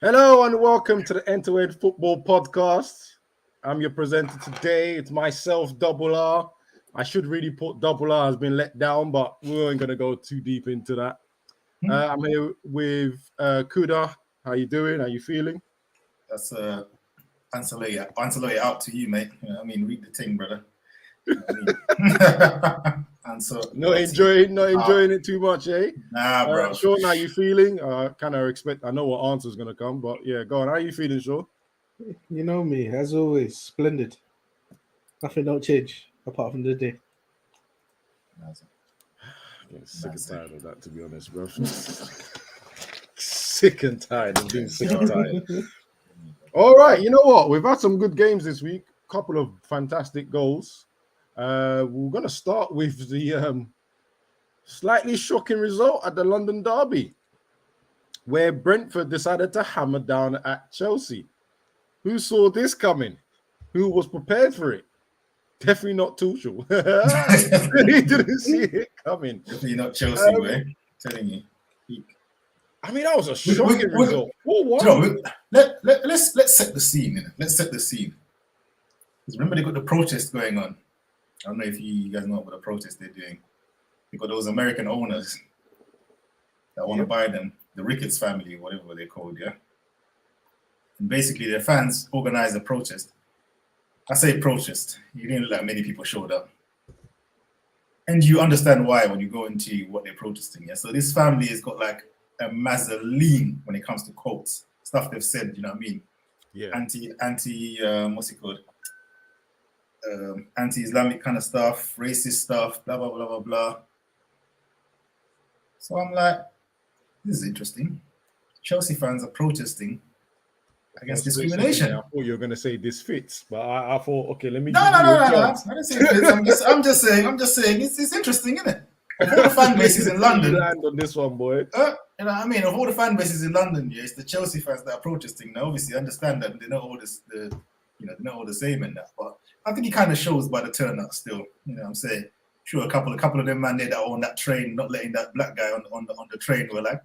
Hello and welcome to the End-to-End Football Podcast. I'm your presenter today. It's myself, Double R. I should really put Double R has been let down, but we weren't going to go too deep into that. I'm here with Kuda. How you doing? How you feeling? That's answer it out to you, mate. You know what I mean, read the thing, brother. You know what I mean? Not enjoying it too much, eh? Nah, bro. Sean, how you feeling? Kind of expect. I know what answer is going to come, but yeah, go on. How you feeling, Sean? You know me, as always, splendid. Nothing don't change apart from the day. I'm sick and tired of that, to be honest, bro. Sick and tired of being sick and tired. All right, you know what? We've had some good games this week. Couple of fantastic goals. We're going to start with the slightly shocking result at the London Derby, where Brentford decided to hammer down at Chelsea. Who saw this coming? Who was prepared for it? Definitely not Tuchel. He didn't see it coming. Definitely not Chelsea, way. I'm telling you. I mean, that was a shocking result. Let's set the scene. Innit? Let's set the scene. Because remember, they got the protest going on. I don't know if you guys know what the protest they're doing. They got those American owners that want to buy them, the Ricketts family, whatever they're called, yeah. And basically, their fans organized a protest. I say protest. You didn't look like many people showed up. And you understand why when you go into what they're protesting. Yeah. So this family has got like a mazzoline when it comes to quotes, stuff they've said, you know what I mean? Yeah. What's it called? Anti-Islamic kind of stuff, racist stuff, blah, blah, blah, blah, blah. So I'm like, this is interesting. Chelsea fans are protesting against discrimination. I thought you were going to say this fits, but I thought, okay, let me. No. I didn't say it fits. I'm just saying it's interesting, isn't it? Of all the fan bases in London, land on this one, boy. You know what I mean? Of all the fan bases in London, yeah, it's the Chelsea fans that are protesting. Now, obviously, I understand that they're not all they're not all the same in that, but I think it kind of shows by the turnout still. You know what I'm saying? Sure, a couple of them man there that on that train, not letting that black guy on the train, were like,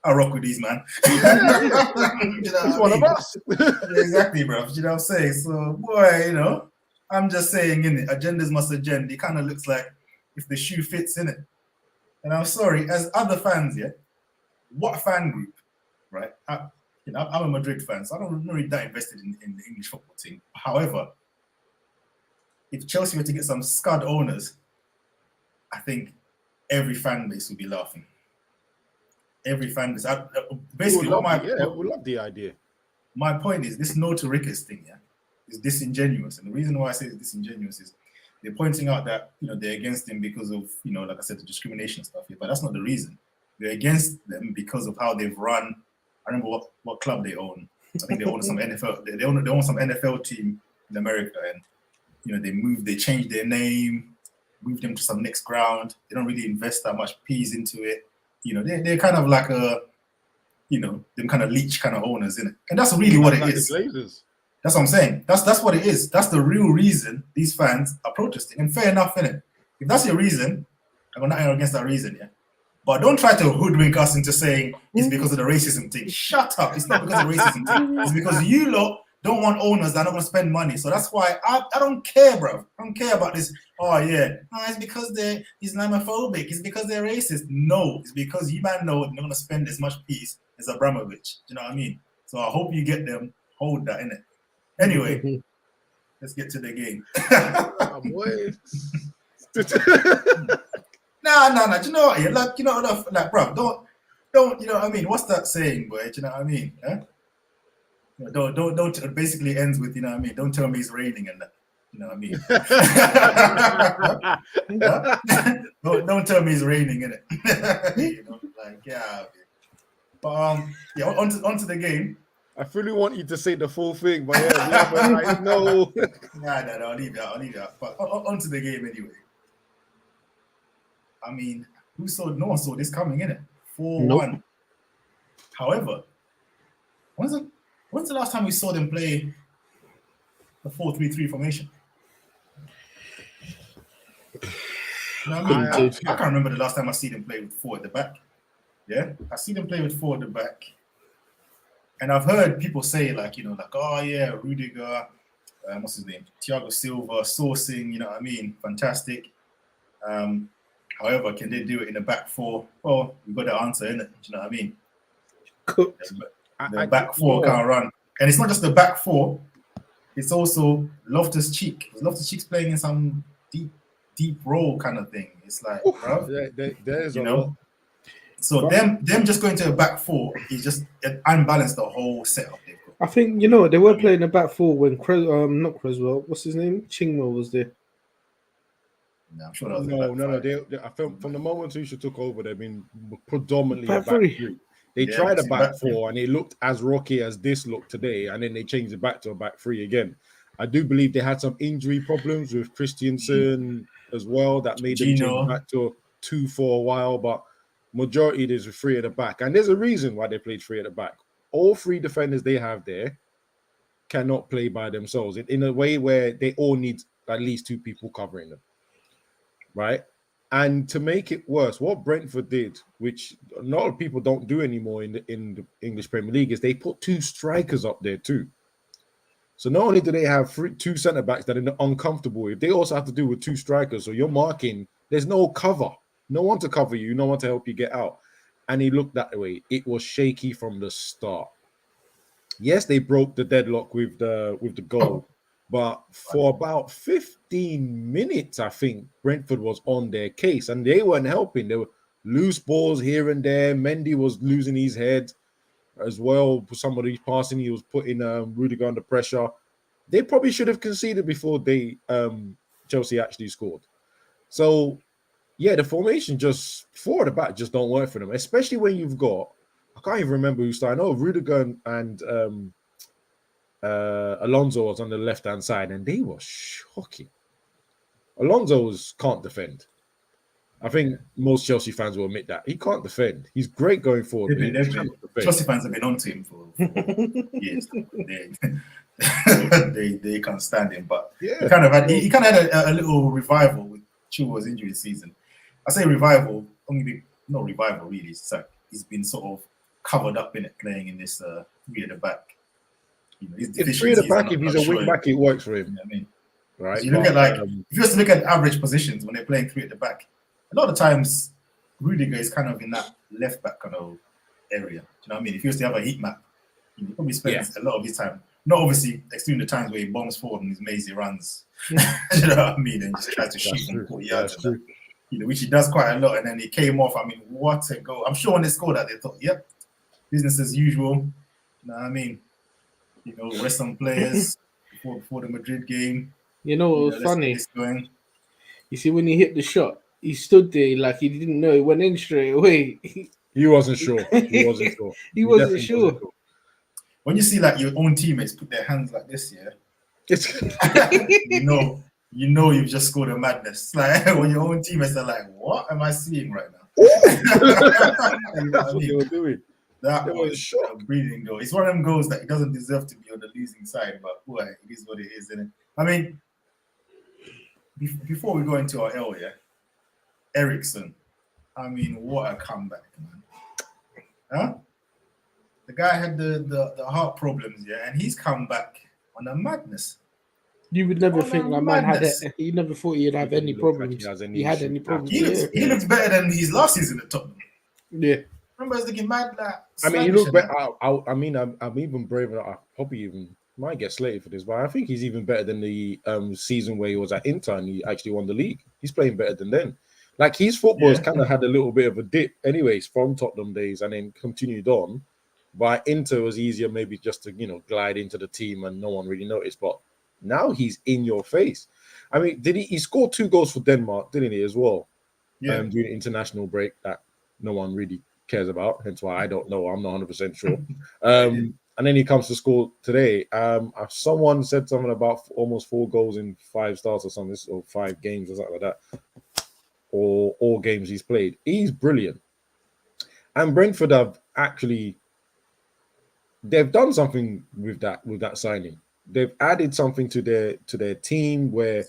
I'll rock with these, man. You know He's one of us. Exactly, bro. You know what I'm saying? So, boy, you know, I'm just saying, innit, agendas must agenda. It kind of looks like if the shoe fits, in it. And I'm sorry, as other fans, yeah, what fan group, right? I'm a Madrid fan, so I'm not really that invested in the English football team. However, if Chelsea were to get some scud owners, I think every fan base would be laughing. Every fan base. Basically, we love the idea. My point is, this no to Ricketts thing, yeah, is disingenuous. And the reason why I say it's disingenuous is they're pointing out that, you know, they're against him because of, you know, like I said, the discrimination stuff here. But that's not the reason. They're against them because of how they've run. I remember what club they own. I think they own some NFL. They own some NFL team in America, and you know they changed their name, moved them to some next ground. They don't really invest that much peas into it. You know, they're kind of like them kind of leech kind of owners, innit? And that's really what it is. That's what I'm saying. That's what it is. That's the real reason these fans are protesting. And fair enough, innit? If that's your reason, I'm not against that reason, yeah. But don't try to hoodwink us into saying it's because of the racism thing. Shut up. It's not because of the racism thing. It's because you lot don't want owners that are not going to spend money. So that's why I don't care, bro. I don't care about this. Oh, yeah. No, it's because they're Islamophobic. It's because they're racist. No, it's because you man know they're not going to spend as much peace as Abramovich. Do you know what I mean? So I hope you get them. Hold that, innit? Anyway, let's get to the game. Oh, boy. No. Do you know what? Yeah, like, bro, don't. You know what I mean? What's that saying, boy? Do you know what I mean? Huh? Don't. It basically ends with, you know what I mean? Don't tell me it's raining and that. You know what I mean? don't tell me it's raining, innit? You know, like, yeah. But yeah, onto the game. I really want you to say the full thing, but I know. No, I'll leave that. But onto the game anyway. I mean, no one saw this coming, innit? 4-1. Nope. However, when's the last time we saw them play the 4-3-3 formation? You know what I mean? I can't remember the last time I see them play with 4 at the back. Yeah? I see them play with 4 at the back. And I've heard people say like, oh yeah, Rudiger, what's his name, Thiago Silva, sourcing, you know what I mean, fantastic. However, can they do it in a back four? Well, we've got the answer, innit? Do you know what I mean? Cooked. The back four can't run, and it's not just the back four. It's also Loftus-Cheek. Loftus-Cheek's playing in some deep role kind of thing. It's like, bro, there's a lot. So them just going to a back four is just unbalanced the whole setup they've got. I think they were playing a back four when not Creswell. What's his name? Chingwell was there. No, I'm sure that was no. They, I felt from the moment Tuchel took over, they've been predominantly back a back three. three. They tried a back four, and it looked as rocky as this looked today, and then they changed it back to a back three again. I do believe they had some injury problems with Christensen as well that made them change back to a 2 for a while, but majority there's a three at the back, and there's a reason why they played three at the back. All three defenders they have there cannot play by themselves in a way where they all need at least two people covering them, right? And to make it worse, what Brentford did, which a lot of people don't do anymore in the English Premier League, is they put two strikers up there too. So not only do they have two centre backs that are uncomfortable with, they also have to do with two strikers. So you're marking, there's no cover, no one to cover you, no one to help you get out. And he looked that way. It was shaky from the start. Yes, they broke the deadlock with the goal. But for about 15 minutes, I think Brentford was on their case, and they weren't helping. There were loose balls here and there. Mendy was losing his head as well. Somebody passing, he was putting Rudiger under pressure. They probably should have conceded before Chelsea actually scored. So, yeah, the formation just four at the back just don't work for them, especially when you've got, I can't even remember who started. I know Rudiger and Alonso was on the left-hand side, and they were shocking. Alonso can't defend. I think most Chelsea fans will admit that. He can't defend. He's great going forward. Chelsea fans have been on to him for years. They can't stand him. But he kind of had a little revival with Chilwell's injury this season. I say revival, not revival really. It's like he's been sort of covered up in it, playing in this three at the back. If three at the back, if he's a wing back, it works for him. You know what I mean? Right. So you look at if you just look at average positions when they're playing three at the back, a lot of times Rudiger is kind of in that left back kind of area. Do you know what I mean? If he was to have a heat map, he probably spends a lot of his time. Not obviously excluding the times where he bombs forward and his mazy runs. You know what I mean? And just tries to shoot from 40 yards. Which he does quite a lot. And then he came off. I mean, what a goal. I'm sure when they scored that, they thought, yep, business as usual. You know what I mean? Rest some players before the Madrid game. You know what was funny? You see, when he hit the shot, he stood there like he didn't know. It went in straight away. He wasn't sure. He wasn't sure. He wasn't sure. When you see like your own teammates put their hands like this, you know you've just scored a madness. Like when your own teammates are like, "What am I seeing right now?" That's what they were doing. That was a breathing goal. It's one of them goals that it doesn't deserve to be on the losing side, but boy, it is what it is, isn't it? I mean, before we go into our L, Eriksen. I mean, what a comeback, man. Huh? The guy had the heart problems, and he's come back on a madness. You would never think that man had it. You never thought he'd have any problems. He had any problems. He looks better than his last season at Tottenham. Yeah. Remember, I was looking mad. I mean, he looked better. I'm even braver. I probably even might get slated for this, but I think he's even better than the season where he was at Inter and he actually won the league. He's playing better than then. Like his football has kind of had a little bit of a dip, anyways, from Tottenham days, and then continued on. But Inter was easier, maybe just to glide into the team and no one really noticed. But now he's in your face. I mean, he scored 2 goals for Denmark, didn't he, as well? Yeah. During the international break that no one really cares about, hence why I don't know. I'm not 100% sure. And then he comes to score today. Someone said something about almost 4 goals in 5 starts or something, or 5 games or something like that, or all games he's played. He's brilliant. And Brentford have actually, they've done something with that signing. They've added something to their team where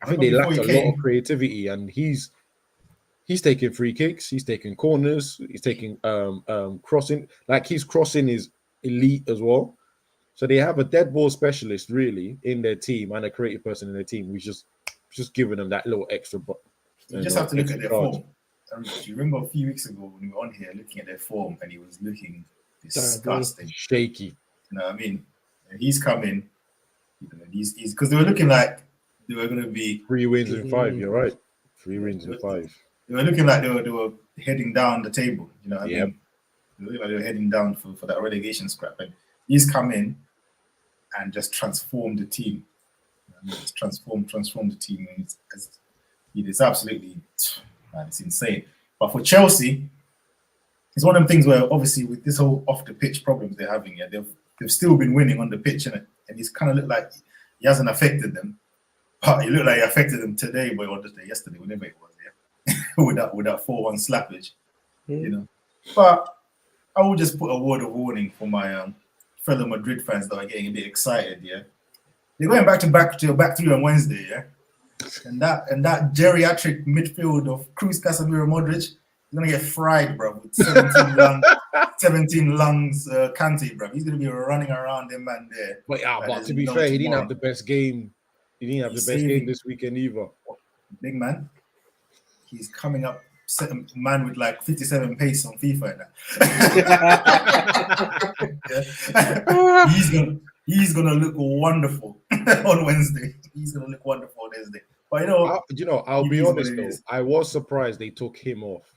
I think they lacked a lot of creativity, and he's taking free kicks, he's taking corners, he's taking crossing. Like his crossing is elite as well. So they have a dead ball specialist really in their team and a creative person in their team. We just giving them that little extra. You just have to look at their form. Do you remember a few weeks ago when we were on here looking at their form and he was looking disgusting, shaky? You know what I mean? And he's coming. He's because they were looking like they were going to be 3 wins in 5. You're right, 3 wins in 5. They were looking like they were heading down the table. You know what I mean? They looked like they were heading down for that relegation scrap. And he's come in and just transformed the team. You know, transformed the team. And it's absolutely, man, it's insane. But for Chelsea, it's one of them things where obviously with this whole off the pitch problems they're having, they've still been winning on the pitch, and he's kind of looked like he hasn't affected them. But he looked like he affected them today, or yesterday, whenever it was, with that 4-1 slappage, you know. But I will just put a word of warning for my fellow Madrid fans that are getting a bit excited. Yeah, they're going back to 3 on Wednesday. Yeah, and that geriatric midfield of Cruz, Casemiro, Modric is gonna get fried, bro. With 17 lungs, Kante, bro. He's gonna be running around them man there. But to be fair, he didn't have the best game. He didn't have the best game this weekend either. Big man. He's coming up, man with like 57 pace on FIFA now. He's gonna look wonderful on Wednesday. He's gonna look wonderful on Wednesday. But I'll be honest though, I was surprised they took him off.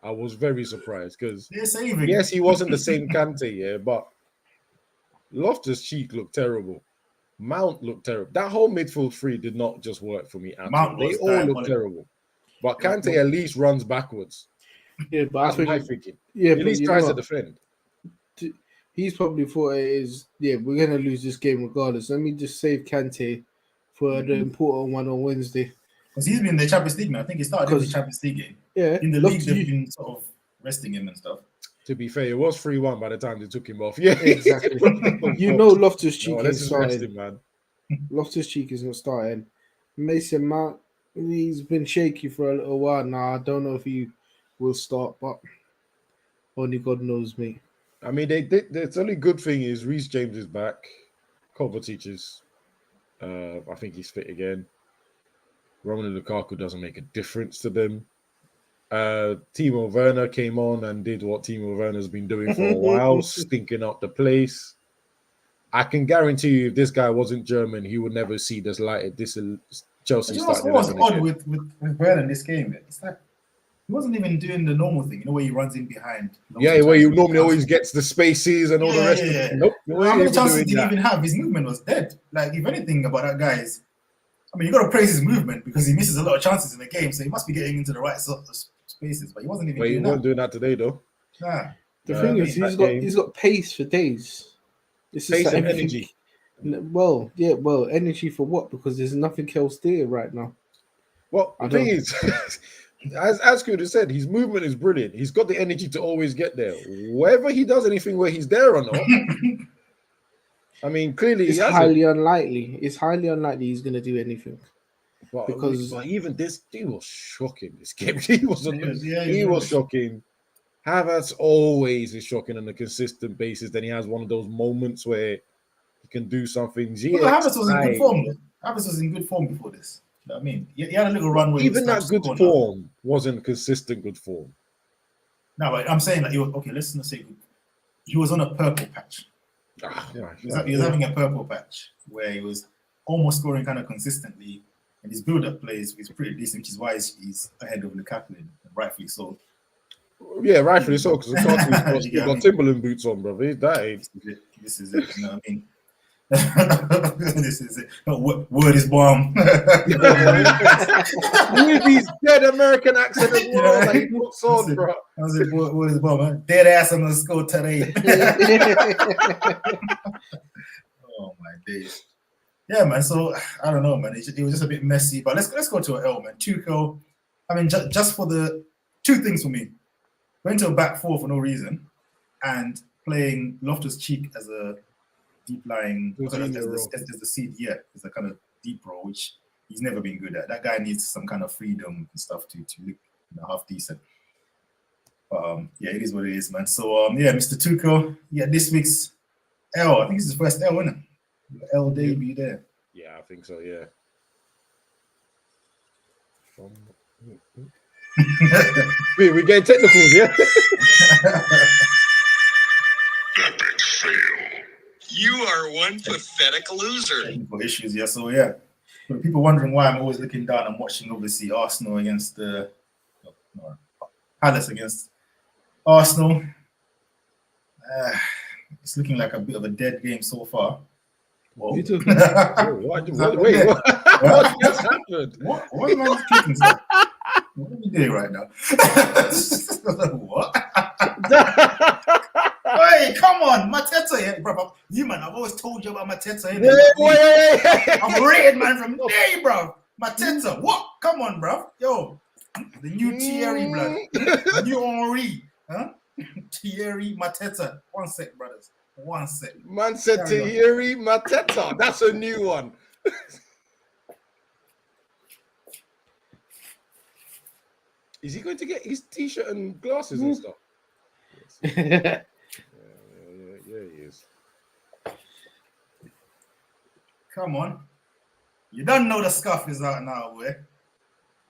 I was very surprised because yes, he wasn't the same Kante, but Loftus-Cheek looked terrible. Mount looked terrible. That whole midfield three did not just work for me at all. They all look terrible. But Kante at least runs backwards. Yeah, but that's my thinking. Yeah, at least tries to defend. He's probably thought it is. Yeah, we're gonna lose this game regardless. Let me just save Kante for the important one on Wednesday. Because he's been in the Champions League, man. I think he started in the Champions League game. Yeah, in the league they've been sort of resting him and stuff. To be fair, it was 3-1 by the time they took him off. Yeah, exactly. Loftus-Cheek is starting, man. Loftus-Cheek isn't starting. Mason Mount, he's been shaky for a little while now. I don't know if he will start, but only God knows, mate. I mean, the only good thing is Reece James is back. Kovacic is, I think he's fit again. Romelu Lukaku doesn't make a difference to them. Timo Werner came on and did what Timo Werner's been doing for a while, stinking up the place. I can guarantee you, if this guy wasn't German, he would never see this light. This Chelsea started. What was odd with Werner in this game? It's like he wasn't even doing the normal thing, where he runs in behind. Yeah, where he normally always gets the spaces and all the rest of it. Nope. How many chances did he even have? His movement was dead. Like, if anything about that guy is, I mean, you got to praise his movement because he misses a lot of chances in the game, so he must be getting into the right sort of spaces. But he wasn't even. He wasn't doing that today, though. Nah. The thing is, he's got pace for days. It's pace and energy. Well, energy for what? Because there's nothing else there right now. Well, the thing is, as Scud has said, his movement is brilliant. He's got the energy to always get there. Whether he does anything where he's there or not, I mean, clearly it's highly unlikely. It's highly unlikely he's going to do anything. But even this, he was shocking. This game, he was shocking. Havertz always is shocking on a consistent basis. Then he has one of those moments where he can do something. Havertz was in good form. Havertz was in good form before this. You know what I mean? He had a little run where even that good form wasn't consistent good form. No, but I'm saying that let's not say good. He was on a purple patch. He was having a purple patch where he was almost scoring kind of consistently, and his build-up plays was pretty decent, which is why he's ahead of Lukaku, and rightfully so. Yeah, rightfully so, because he's got Timberland boots on, brother. This is it. You know what I mean? This is it. Word is bomb. With his dead American accent as well, like boots on, bro. I was like, word is bomb, man. Dead ass on the score today. Oh my days. Yeah, man. So I don't know, man. It was just a bit messy, but let's go to an L, man. Tuchel. I mean, just for the two things for me. Went to a back four for no reason, and playing Loftus-Cheek as a deep lying as the seed, as a kind of deep role, which he's never been good at. That guy needs some kind of freedom and stuff to look half decent. But yeah, it is what it is, man. So yeah, Mr. Tuchel, yeah, this week's L. I think it's his first L, isn't it? L debut there. Yeah, I think so. Yeah. We getting technicals, yeah. Epic fail. You are one pathetic loser. Technical issues, yeah. So yeah, for the people wondering why I'm always looking down and watching, obviously Arsenal against Palace against Arsenal. It's looking like a bit of a dead game so far. Whoa. You too. What? Wait, what just happened? What am I kicking stuff? What are we doing right now? What? Hey, come on, Mateta, yeah, bro. You man, I've always told you about Mateta. Wait. I'm rated, man, from day, bro. Mateta, what? Come on, bro. Yo, the new Thierry, blood. The new Henri, huh? Thierry Mateta. One sec, brothers. One sec. Man said Thierry Mateta. That's a new one. Is he going to get his t-shirt and glasses and stuff? Yeah, he is. Come on. You don't know the scuff is out now, boy.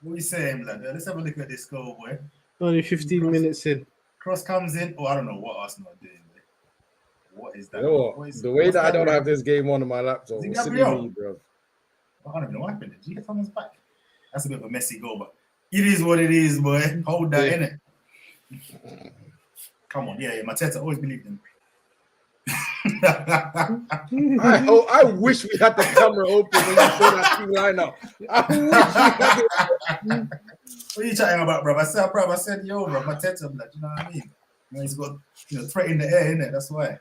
What are you saying, blood? Let's have a look at this goal, boy. Only 15 minutes in. Cross comes in. Oh, I don't know what Arsenal are doing. What is that? You know what? The way that I don't have this game on my laptop, me, bro. I don't even know what happened. Did you get someone's back? That's a bit of a messy goal, but it is what it is, boy. Hold that, innit? Come on, yeah, Mateta, always believed him. I wish we had the camera open when you saw that team lineup. I wish we had it. What are you chatting about, bro? I said, yo, bro, Mateta, blood. You know what I mean? You know, he's got threat in the air, innit? That's why.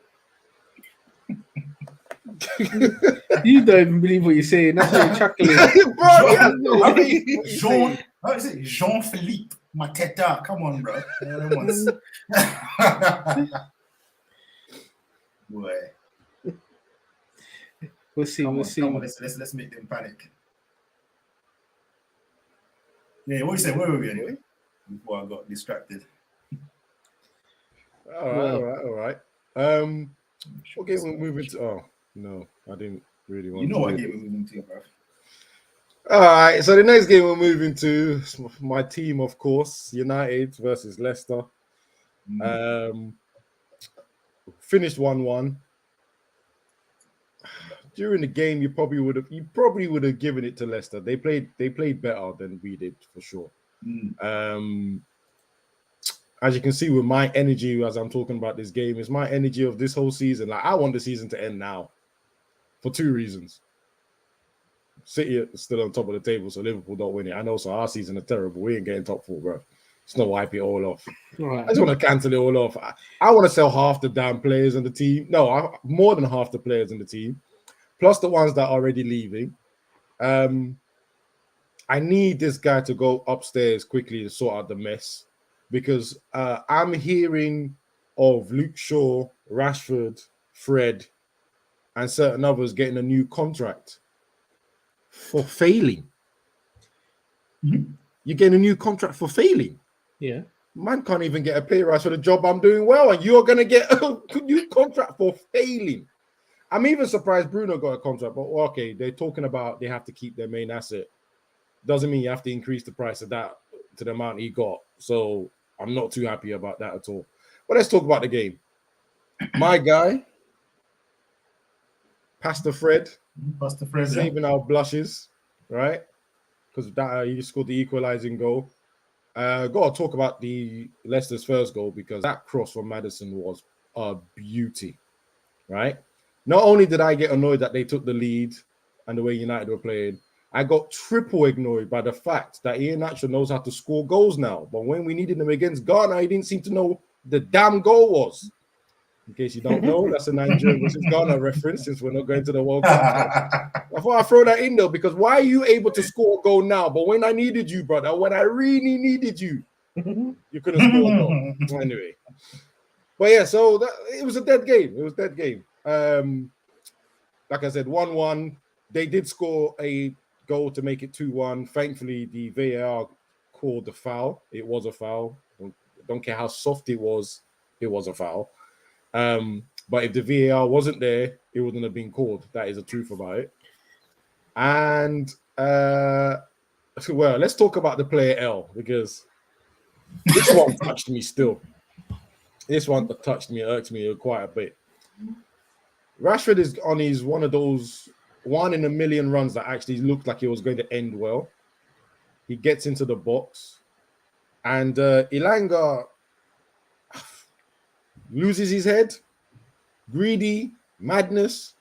You don't even believe what you're saying. That's why you're chuckling. Jean-Philippe Mateta. Come on, bro. Boy. We'll see. Come We'll on, see. Come on, let's make them panic. Yeah, what you say? Where were we anyway? Before I got distracted. All right. What game we're moving to? Oh, no, I didn't really want to. You know what game we're moving to, bro. All right, so the next game we're moving to, my team, of course, United versus Leicester. Finished 1-1. During the game, you probably would have given it to Leicester. They played better than we did for sure. As you can see with my energy as I'm talking about this game, is my energy of this whole season. Like, I want the season to end now for two reasons. City are still on top of the table, so Liverpool don't win it. I know, so our season is terrible. We ain't getting top four, bro. It's not wipe it all off. Right. I just want to cancel it all off. I want to sell half the damn players in the team. No, more than half the players in the team, plus the ones that are already leaving. I need this guy to go upstairs quickly to sort out the mess, because I'm hearing of Luke Shaw, Rashford, Fred, and certain others getting a new contract for failing. You're getting a new contract for failing. Yeah. Man can't even get a pay rise for the job I'm doing well, and you're going to get a new contract for failing. I'm even surprised Bruno got a contract, but okay, they're talking about they have to keep their main asset. Doesn't mean you have to increase the price of that to the amount he got. So I'm not too happy about that at all. But let's talk about the game. My guy, Pastor Fred, saving our blushes, right? Because that he scored the equalizing goal. Got to talk about the Leicester's first goal, because that cross from Maddison was a beauty, right? Not only did I get annoyed that they took the lead and the way United were playing, I got triple annoyed by the fact that Ian Nacho knows how to score goals now. But when we needed him against Ghana, he didn't seem to know the damn goal was. In case you don't know, that's a Nigerian versus Ghana reference, since we're not going to the World Cup. I thought I'd throw that in there, because why are you able to score a goal now? But when I needed you, brother, when I really needed you, you couldn't score a goal. Anyway. But yeah, so it was a dead game. It was a dead game. Like I said, 1-1. They did score a goal to make it 2-1. Thankfully, the VAR called the foul. It was a foul. Don't care how soft it was a foul. But if the VAR wasn't there, it wouldn't have been called. That is the truth about it. And well, let's talk about the player L, because this one touched me still. This one touched me, irked me quite a bit. Rashford is on his one of those 1 in a million runs that actually looked like it was going to end well. He gets into the box, and Elanga loses his head. Greedy, madness,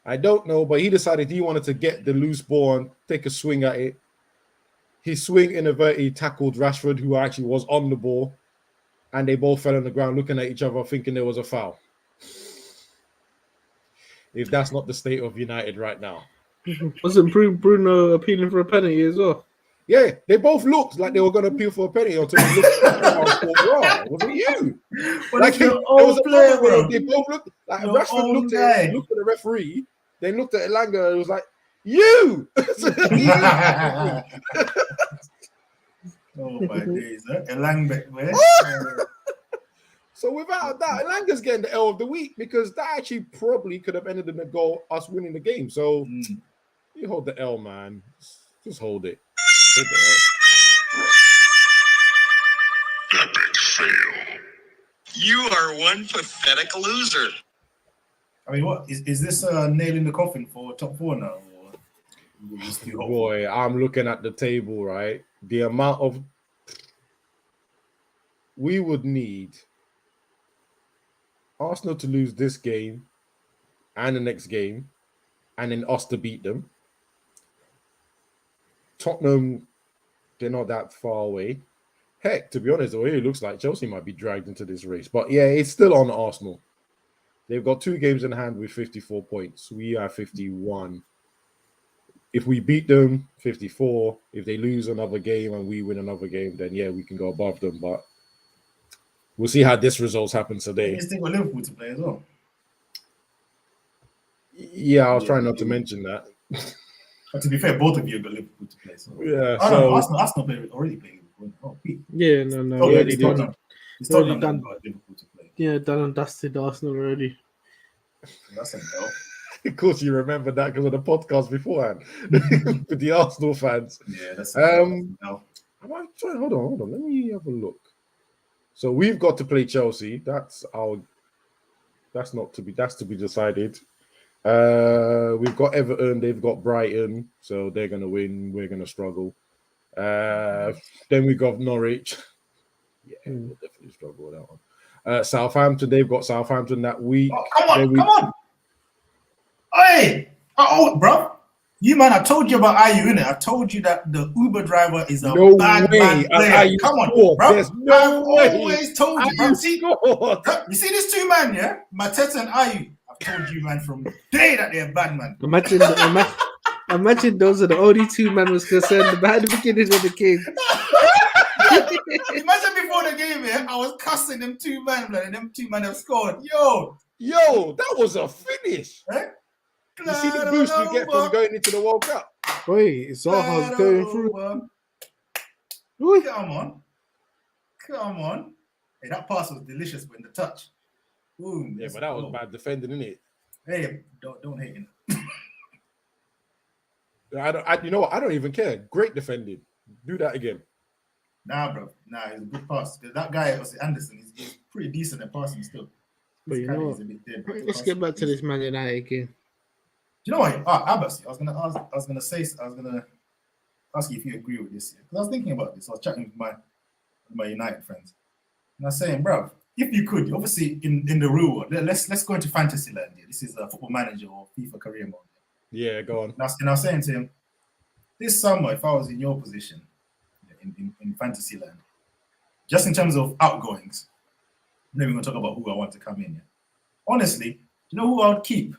I don't know, but he decided he wanted to get the loose ball and take a swing at it. His swing inadvertently tackled Rashford, who actually was on the ball, and they both fell on the ground looking at each other, thinking there was a foul. If that's not the state of United right now. Wasn't Bruno appealing for a penalty as well? Yeah, they both looked like they were going to appeal for a penalty until they looked at the and thought, was it you? But Like, it's it your was own a player, moment where bro. they both looked like Your Rashford own looked guy. at the referee, then looked at Elanga and was like, you! Oh my days, huh? Elanga, where? So without that, Elanga's getting the L of the week, because that actually probably could have ended in a goal, us winning the game. So you hold the L, man. Just hold it. Hold the L. Epic fail. You are one pathetic loser. I mean, what is this nail in the coffin for top 4 now? Or will you still hope? Boy, I'm looking at the table, right? The amount of we would need Arsenal to lose this game and the next game, and then us to beat them. Tottenham, they're not that far away. Heck, to be honest, the way it looks like Chelsea might be dragged into this race. But yeah, it's still on Arsenal. They've got 2 games in hand with 54 points. We have 51. If we beat them, 54. If they lose another game and we win another game, then yeah, we can go above them. But we'll see how this results happen today. You still got Liverpool to play as well. Yeah, I was trying not to mention that. But to be fair, both of you got Liverpool to play. So. Yeah, Oh, so no, Arsenal already played Liverpool. Oh, Pete. Yeah, no. Oh, yeah, yeah, they it's did. Tottenham. It's Already Tottenham done. that got Liverpool to play. Yeah, done and dusted Arsenal already. That's a no. of course you remember that because of the podcast beforehand with the Arsenal fans. Yeah, that's a no. Hold on. Let me have a look. So we've got to play Chelsea. That's to be decided. We've got Everton, they've got Brighton, so they're gonna win. We're gonna struggle. Then we got Norwich. Yeah, we'll definitely struggle with that one. Southampton, they've got Southampton that week. Oh, come on. Hey, bro. You man, I told you about Ayu, innit? I told you that the Uber driver is a bad player. Come on, bro. There's no way. I've always told you, bro. You see these 2 men, yeah? Mateta and Ayu. I've told you, man, from the day that they're bad, man. Imagine those are the only 2 men was concerned about the beginning of the game. Imagine before the game, yeah, I was cussing them 2 men, and them 2 men have scored. Yo, that was a finish. Eh? You see the boost you get from going into the World Cup. Wait, Zaha's going through. Come on. Hey, that pass was delicious when the touch. Boom. Yeah, but that was bad defending, isn't it? Hey, don't hate him. You know what? I don't even care. Great defending. Do that again. Nah, bro. Nah, it's a good pass. That guy, Anderson, he's pretty decent at passing still. But you know what? Let's get back to this Man United game. Do you know what? Abbas, I was gonna ask you if you agree with this. Because I was thinking about this. I was chatting with my United friends. And I was saying, bro, if you could, obviously in the real world, let's go into fantasy land here. This is a Football Manager or FIFA career mode. Yeah, go on. And I was saying to him, this summer, if I was in your position in fantasy land, just in terms of outgoings, I'm not even going to talk about who I want to come in here. Honestly, do you know who I would keep?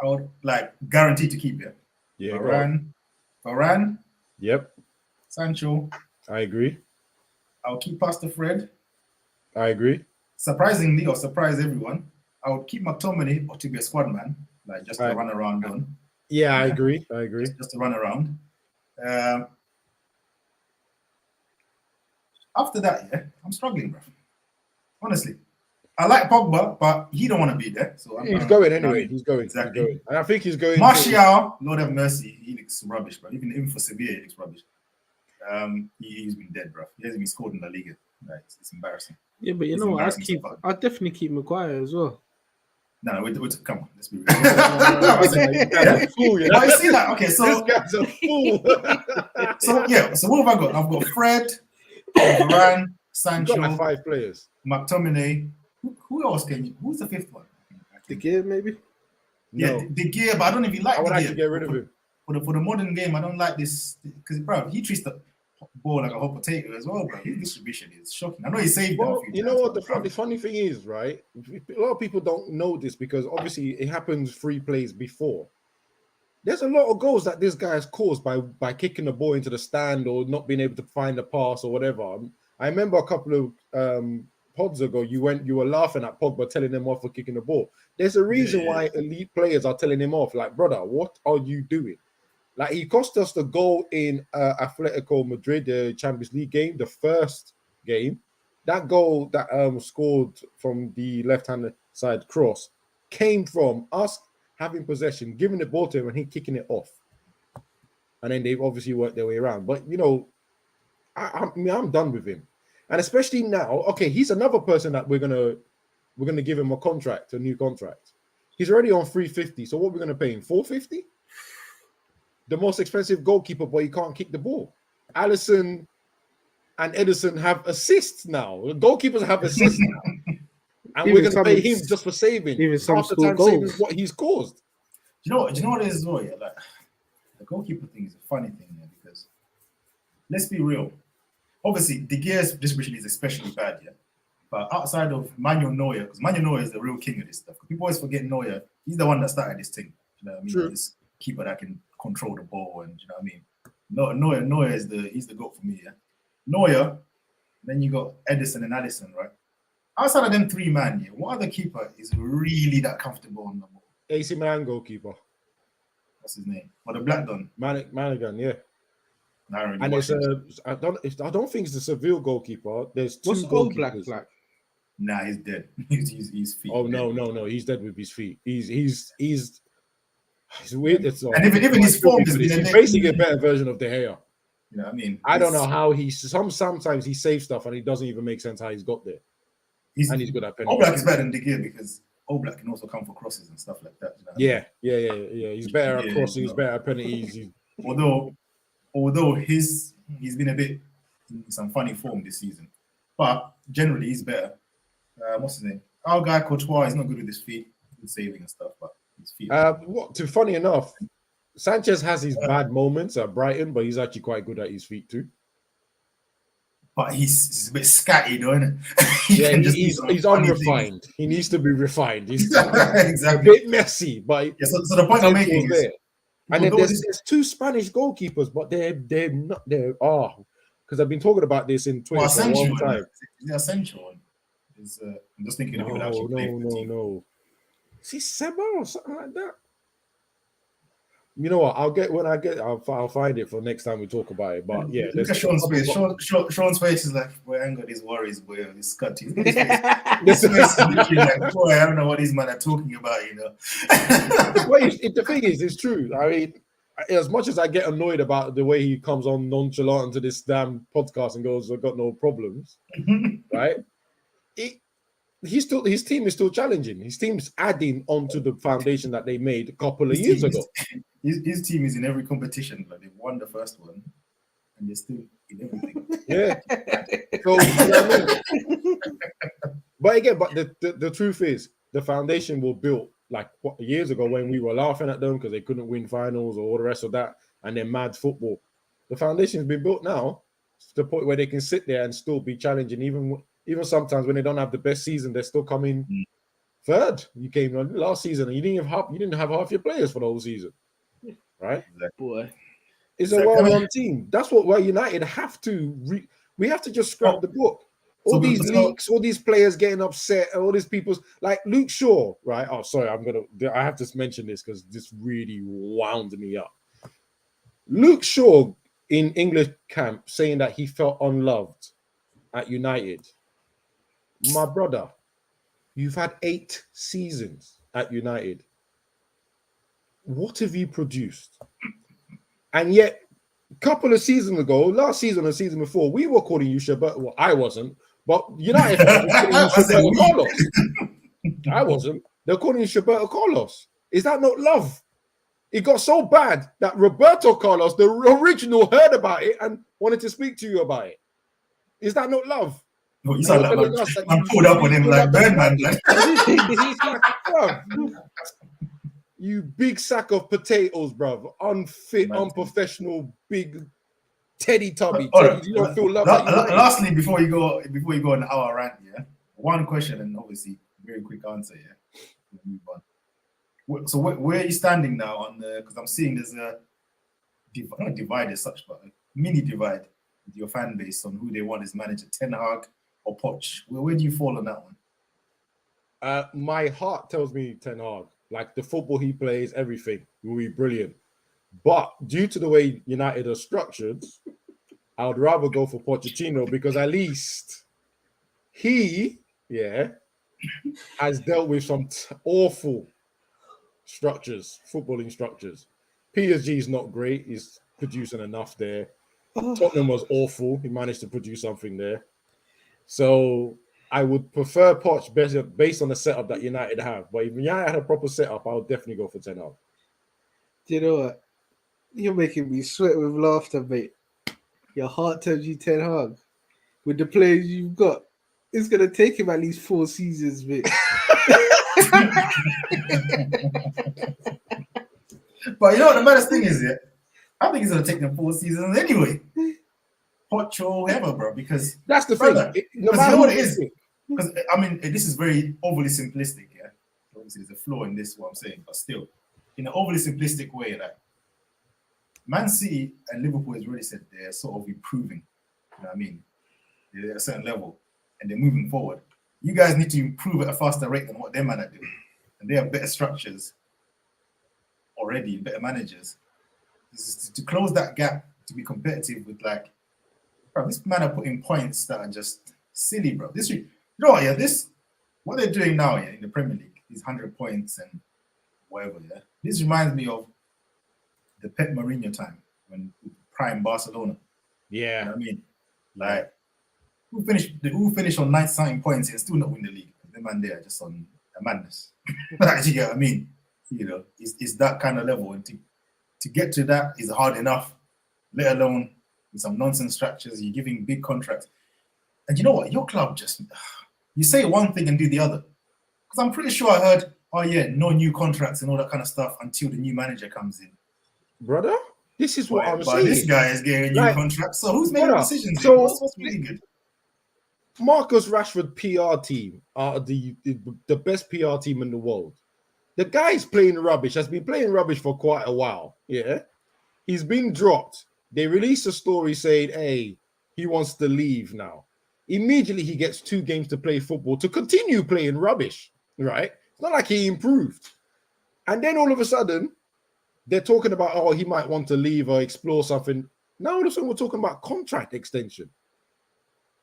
I would guarantee to keep it. Yeah, Varane. Yep. Sancho. I agree. I'll keep Pastor Fred. I agree. Surprisingly, or surprise everyone, I would keep McTominay or to be a squad man, just to run around on. Yeah, I agree. Just to run around. After that, yeah, I'm struggling, bro. Honestly, I like Pogba, but he don't want to be there. So He's going you know what I anyway. mean? He's going. Exactly. He's going. And I think he's going. Martial, Lord have mercy, he looks rubbish, bro. Even for Sevilla, he looks rubbish. He's been dead, bro. He hasn't been scored in La Liga. Right, it's embarrassing. Yeah, but you It's know what? embarrassing stuff. I'd definitely keep Maguire as well. No, come on, let's be real. This guy's a fool, you know? But you see that? Okay, so This guy's a fool. so what have I got? I've got Fred, Varane, You've Sancho, got like 5 players. McTominay. Who else can you? Who's the fifth one? The gear, maybe. Yeah, No, De Gea, but I don't even like I would De actually Gea. get rid of him. For the modern game, I don't like this because, bro, he treats the ball like a hot potato as well, bro. His distribution is shocking. I know he saved them a Well, few you times, know what? but The funny thing is, right? A lot of people don't know this because obviously it happens 3 plays before. There's a lot of goals that this guy has caused by kicking the ball into the stand or not being able to find the pass or whatever. I remember a couple of pods ago, you were laughing at Pogba telling him off for kicking the ball. There's a reason why elite players are telling him off. Like, brother, what are you doing? Like, he cost us the goal in Atletico Madrid, the Champions League game, the first game. That goal that scored from the left-hand side cross came from us having possession, giving the ball to him, and he kicking it off. And then they've obviously worked their way around. But, you know, I mean, I'm done with him. And especially now, okay, he's another person that we're gonna give him a new contract. He's already on 350. So what we're gonna pay him? 450? The most expensive goalkeeper, but he can't kick the ball. Alisson and Edison have assists now. The goalkeepers have assists now. And Even we're going to pay some- him just for saving. even some half the score time saving goals. what he's caused. Do you know what it is as well? Yeah, like the goalkeeper thing is a funny thing, yeah, because let's be real. Obviously, De Gea's distribution is especially bad, yeah. But outside of Manuel Neuer, because Manuel Neuer is the real king of this stuff. People always forget Neuer. He's the one that started this thing. You know what I mean? True. This keeper that can control the ball, and you know what I mean. Neuer is he's the goat for me, yeah. Neuer, then you got Edison and Alisson, right? Outside of them 3 man, yeah, what other keeper is really that comfortable on the ball? AC Milan goalkeeper. What's his name? Or the Black Don? Manigan, yeah. I don't really And watch it's him. I don't think it's the Seville goalkeeper. There's 2 What's old goalkeepers. black? Nah, he's dead. He's feet. Oh no, he's dead with his feet. He's weird. It's And even his form is he's basically a better version of De Gea. You know what I mean? I don't know how sometimes he saves stuff and it doesn't even make sense how he's got there. He's good at penalties. Oblak is better than De Gea because Oblak can also come for crosses and stuff like that. You know what I mean? Yeah. He's better at crossing. He's better at penalties. Although he's been a bit in some funny form this season, but generally he's better. What's his name? Our guy Courtois is not good with his feet, good saving and stuff, but his feet. Funny enough, Sanchez has his bad moments at Brighton, but he's actually quite good at his feet too. But he's a bit scatty, though, isn't Yeah, he's he's unrefined. He needs to be refined. He's exactly a bit messy, but yeah. So the point I'm making is, and then there's 2 Spanish goalkeepers, but they're not because I've been talking about this in Twitter for a long time. Is there Asensio one? I'm just thinking of people that actually play for the team. No. Is he Seba or something like that? You know what? I'll find it for next time we talk about it. But yeah, look at Sean's face. Sean's face is like, boy, I ain't got these worries, boy. This scud. His face is literally like, boy, I don't know what these men are talking about, you know. Well, the thing is, it's true. I mean, as much as I get annoyed about the way he comes on nonchalant into this damn podcast and goes, "I've got no problems," right? His team is still challenging. His team's adding onto the foundation that they made a couple of years ago. His team is in every competition, but they've won the first one, and they're still in everything. Yeah. So, you know what I mean? But again, the truth is, the foundation was built like years ago when we were laughing at them because they couldn't win finals or all the rest of that, and then mad football. The foundation's been built now to the point where they can sit there and still be challenging, even sometimes when they don't have the best season, they're still coming third. You came on last season and you didn't have half your players for the whole season, right? Boy, it's a well-run team. That's why United have to. We have to just scrap the book. All these leaks, all these players getting upset, all these people like Luke Shaw, right? Oh, sorry, I have to mention this because this really wound me up. Luke Shaw in English camp saying that he felt unloved at United. My brother, you've had 8 seasons at United. What have you produced? And yet, a couple of seasons ago, last season or season before, we were calling you Shabert. Well, I wasn't, but United fans were calling you Shabert Carlos. I wasn't. They're calling you Shabert Carlos. Is that not love? It got so bad that Roberto Carlos, the original, heard about it and wanted to speak to you about it. Is that not love? No, you sound like man pulled up on him like Birdman. You big sack of potatoes, bruv. Unfit, Man. unprofessional, big Teddy Tubby. Right. You don't feel love. Lastly, before you go on our rant, yeah, one question and obviously very quick answer, yeah. We'll move on. So where are you standing now on the? Because I'm seeing there's a not divide as such, but a mini divide with your fan base on who they want as manager, Ten Hag or Poch. Where do you fall on that one? My heart tells me Ten Hag. Like the football he plays, everything will be brilliant. But due to the way United are structured, I would rather go for Pochettino because at least he, has dealt with some awful structures, footballing structures. PSG is not great. He's producing enough there. Tottenham was awful. He managed to produce something there. So I would prefer Poch based on the setup that United have. But if United had a proper setup, I would definitely go for Ten Hag. Do you know what? You're making me sweat with laughter, mate. Your heart tells you Ten Hag. With the players you've got, it's going to take him at least 4 seasons, mate. But you know what the maddest thing is, yeah? I think it's going to take them 4 seasons anyway. Poch or whatever, bro, because... That's the brother, thing. No matter what it is. Because, I mean, this is very overly simplistic, yeah? Obviously, there's a flaw in this, what I'm saying, but still, in an overly simplistic way, like, Man City and Liverpool has already said they're sort of improving, you know what I mean? They're at a certain level, and they're moving forward. You guys need to improve at a faster rate than what their man are doing. And they have better structures already, better managers. To close that gap, to be competitive with, like, bro, this man are putting points that are just silly, bro. You know what, yeah, what they're doing now, yeah, in the Premier League, these 100 points and whatever, yeah. This reminds me of the Pep Mourinho time when prime Barcelona. Yeah. You know what I mean? Like, who finished on 90-something points and still not win the league? The man there just on a madness. Like, you get what I mean? You know, it's that kind of level. And to get to that is hard enough, let alone with some nonsense structures. You're giving big contracts. And you know what? Your club just, you say one thing and do the other. Because I'm pretty sure I heard, oh yeah, no new contracts and all that kind of stuff until the new manager comes in. Brother, this is what I'm but saying. This guy is getting a new contract. So who's making decisions? So what's really good? Marcus Rashford PR team are the best PR team in the world. The guy's playing rubbish, has been playing rubbish for quite a while. Yeah. He's been dropped. They released a story saying, hey, he wants to leave now. Immediately he gets 2 games to play football to continue playing rubbish. Right? It's not like he improved. And then all of a sudden, they're talking about, oh, he might want to leave or explore something. Now all of a sudden we're talking about contract extension.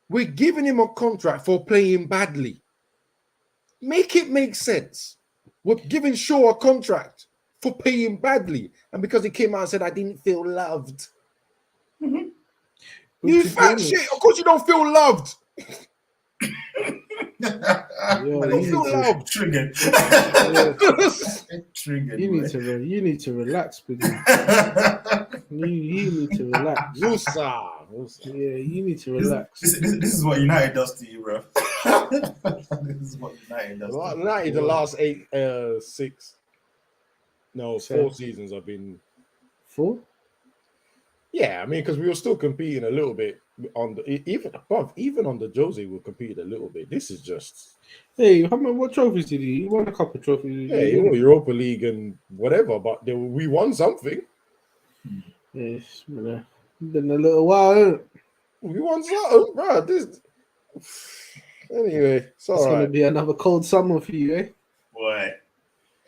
We're giving him a contract for playing badly. Make it make sense. We're giving Shaw a contract for playing badly. And because he came out and said, I didn't feel loved. Mm-hmm. You fat shit. Of course you don't feel loved. Yo, I don't feel loved. Triggered. Triggered. You need to relax, big man. You need to relax. Wusa. Yeah, you need to relax. This is what United does to you, bro. This is what United does. United, the last 4 seasons have been 4. Yeah, I mean, because we were still competing a little bit on the even on the Jose, we competed a little bit. This is just hey, what trophies did he? He won a couple of trophies. Yeah, Europa League and whatever, but we won something. Yes, been a little while. Isn't it? We won something, bro. Anyway, it's gonna be another cold summer for you, eh? Boy.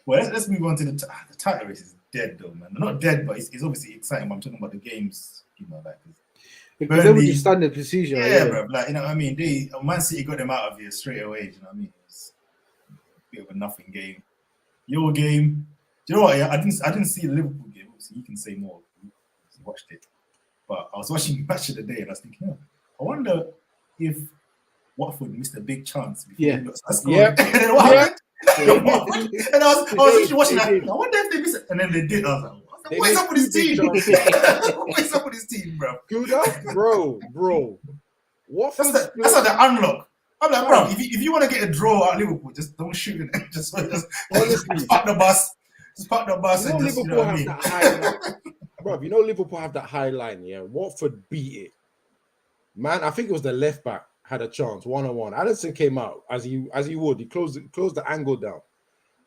Well, let's move on to the title race. Is dead though, man. Not dead, but it's obviously exciting. But I'm talking about the games, you know, like Because they were just standard procedure. Yeah, bro. Like, you know what I mean? Man City got them out of here straight away. You know what I mean? It's a bit of a nothing game. Your game. Do you know what? Yeah, I didn't see the Liverpool game. Obviously, you can say more. You watched it, but I was watching the match of the day, and I was thinking, I wonder if Watford missed a big chance. Yeah. Yeah. And what happened? And I was literally watching that. I wonder if they missed it, and then they did. I was like, what is up with his team? What is up with his team, bro? Good up, bro. Watford. That's like the unlock. I'm like, bro, if you want to get a draw at Liverpool, just don't shoot it. Just Honestly, park the bus. Just park the bus. You know, And just, Liverpool have that high line. Bro, you know Liverpool have that high line, yeah. Watford beat it. Man, I think it was the left back had a chance, 1-on-1. Addison came out as he would. He closed the angle down.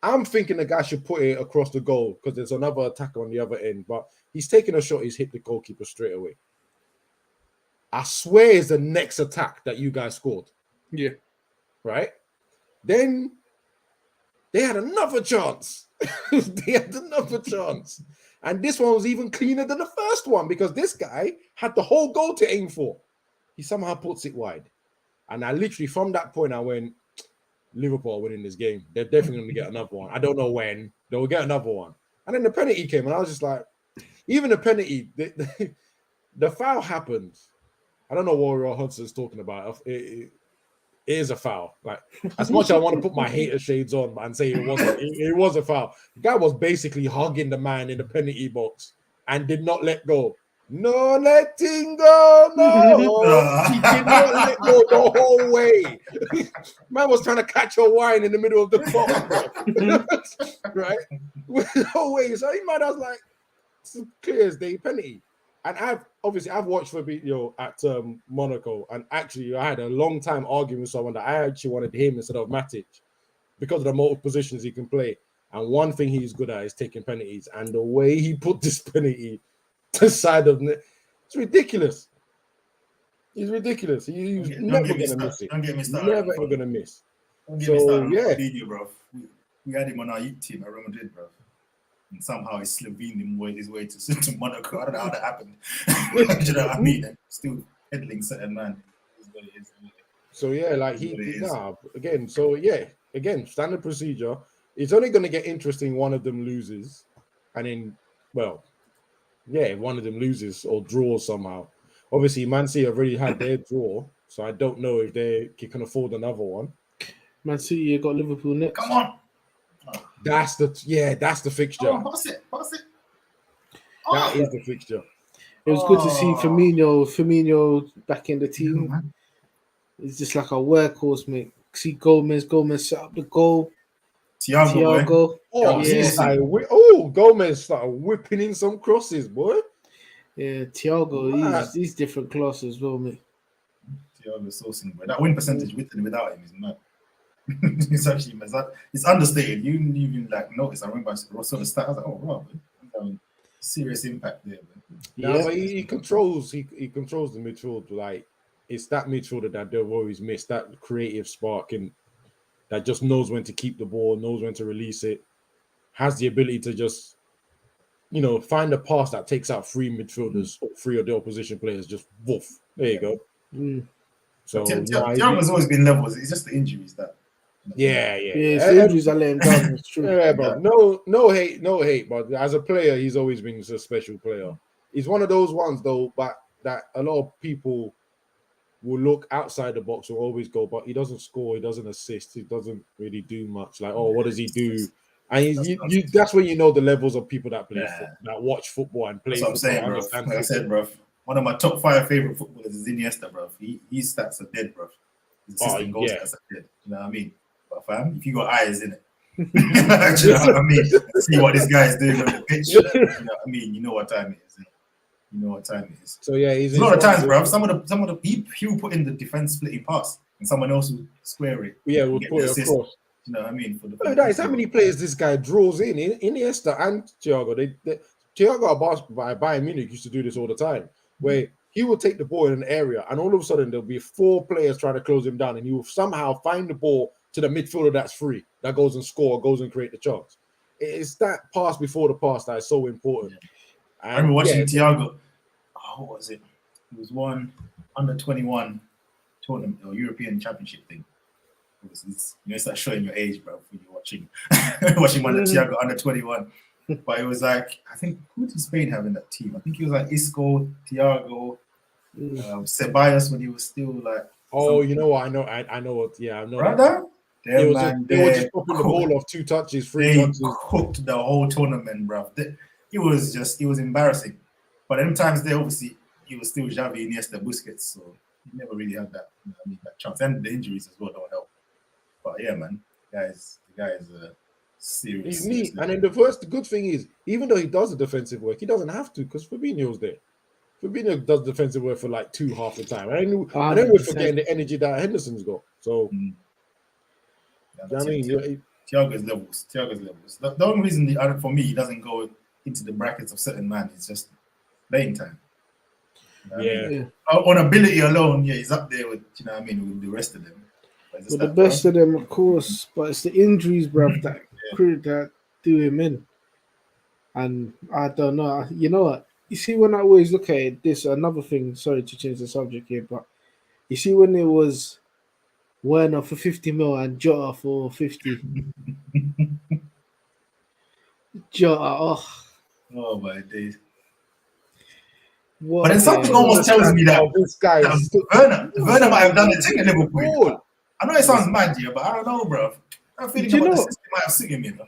I'm thinking the guy should put it across the goal because there's another attacker on the other end, but he's taking a shot, he's hit the goalkeeper straight away. I swear it's the next attack that you guys scored. Yeah. Right? Then they had another chance. They had another chance. And this one was even cleaner than the first one because this guy had the whole goal to aim for. He somehow puts it wide. And I literally, from that point, I went, Liverpool are winning this game. They're definitely going to get another one. I don't know when. They will get another one. And then the penalty came, and I was just like, even the penalty, the foul happened. I don't know what Roy Hudson's talking about. It is a foul. Like, as much as I want to put my hater shades on and say it wasn't, it was a foul. The guy was basically hugging the man in the penalty box and did not let go. No letting go, no. He did not let go the whole way. Man was trying to catch a wine in the middle of the clock, right? The whole way. So he might have like, it's clear as day penalty. And I've watched Fabinho at Monaco, and actually I had a long time arguing with someone that I actually wanted him instead of Matic because of the multiple positions he can play. And one thing he's good at is taking penalties. And the way he put this penalty to the side of it, it's ridiculous. He's ridiculous. He's never going to miss it. Don't get me started. Never ever going to miss. Don't get me started. Yeah, video, bro. We had him on our youth team at Real Madrid, bro. And somehow he's Slovenian his way to Monaco. I don't know how that happened. Do you know what I mean? And still peddling certain man. Is what it is. So yeah, like again, standard procedure. It's only going to get interesting. One of them loses, and then, if one of them loses or draws somehow. Obviously, Man City have already had their draw, so I don't know if they can afford another one. Man City, you got Liverpool next. Come on. That's the fixture. Oh, pass it. That is the fixture. It was good to see Firmino back in the team. It's just like a workhorse, mate. See Gomez set up the goal. Thiago. Gomez started whipping in some crosses, boy. Yeah, Thiago, he's different class as well, mate. Thiago's so simple. That win percentage with and without him is mad. It's actually it's understated. You didn't even notice. I remember I saw the stat. I was like, oh wow, he's having serious impact there. But he controls the midfield. Like, it's that midfielder that they've always missed, that creative spark, and that just knows when to keep the ball, knows when to release it, has the ability to just, find a pass that takes out three midfielders, three of the opposition players. Just woof. There you go. So Thiago's always been levels. It's just the injuries that. Yeah. It's the injuries that let him down. It's true. Yeah, bro. No hate. But as a player, he's always been a special player. He's one of those ones though, but that a lot of people will look outside the box or always go, but he doesn't score, he doesn't assist, he doesn't really do much. Like, what does he do? And that's when you know the levels of people that play that watch football and play. That's what I'm saying, bro. Like I said, bro. One of my top 5 favorite footballers is Iniesta, bro. His stats are dead, bro. His assistant goal stats are dead. You know what I mean? But fam, if you got eyes in it, you know what I mean? See what this guy is doing on the pitch. You know what I mean? You know what time it is. You know what time it is. So yeah, he's a lot of times, bro. Some of the he will put in the defense splitting pass, and someone else will square it. Yeah, we'll put it across. You know what I mean? That is how many players this guy draws in Iniesta and Thiago. Thiago by Bayern Munich used to do this all the time, where he will take the ball in an area, and all of a sudden there'll be 4 players trying to close him down, and he will somehow find the ball to the midfielder that's free, that goes and goes and create the chance. It's that pass before the pass that is so important. I remember watching Thiago. What was it? It was one under 21 tournament or European Championship thing. It's like showing your age, bro, when you're watching one of Thiago under 21. But it was like, I think, who did Spain have in that team? I think it was like Isco, Thiago, Ceballos when he was still like. Oh, you know what? I know what. Yeah, I know. Brother, They were just popping the ball off 2 touches, 3 touches. They cooked the whole tournament, bro. It was embarrassing. But in times there, obviously, he was still Xavi, Iniesta, Busquets, so he never really had that, that chance. And the injuries as well don't help. But yeah, man, the guy is serious. He's neat. And then the good thing is, even though he does the defensive work, he doesn't have to because Fabinho's there. Fabinho does defensive work for like 2 half the time. And then we're forgetting the energy that Henderson's got. So, Thiago's levels. The only reason for me he doesn't go into the brackets of certain man is just playing time. On ability alone, he's up there with with the rest of them. But the best of them, of course, but it's the injuries, bruv, that do him in. And I don't know. You know what? You see, when I always look at it, this another thing. Sorry to change the subject here, but you see, when it was Werner for 50 mil and Jota for 50, Jota, oh my days. What but then something almost tells me that this guy Werner might have done the thing at Liverpool. I know it sounds mad here, but I don't know, bro. I'm feeling about the system might have suited him, you know.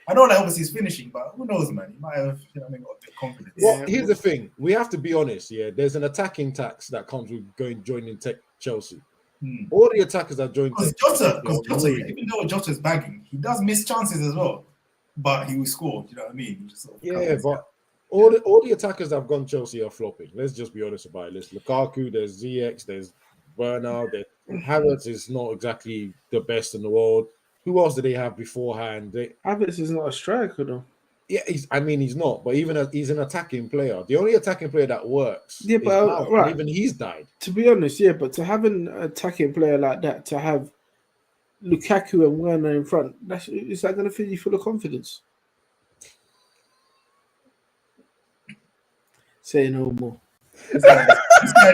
I know that obviously he's finishing, but who knows, man? He might have, got a bit of confidence. Well, here's the thing: we have to be honest. Yeah, there's an attacking tax that comes with joining Chelsea. All the attackers that joined Jota, even though Jota's bagging, he does miss chances as well, but he will score. You know what I mean? But all the attackers that have gone Chelsea are flopping. Let's just be honest about it. There's Lukaku, there's ZX, there's Werner, Havertz is not exactly the best in the world. Who else did they have beforehand? Havertz is not a striker, though. Yeah, he's not. But he's an attacking player. The only attacking player that works. Yeah, but right. Even he's died. To be honest, yeah, but to have an attacking player like that, to have Lukaku and Werner in front, is that going to fill you full of confidence? Say no more. This guy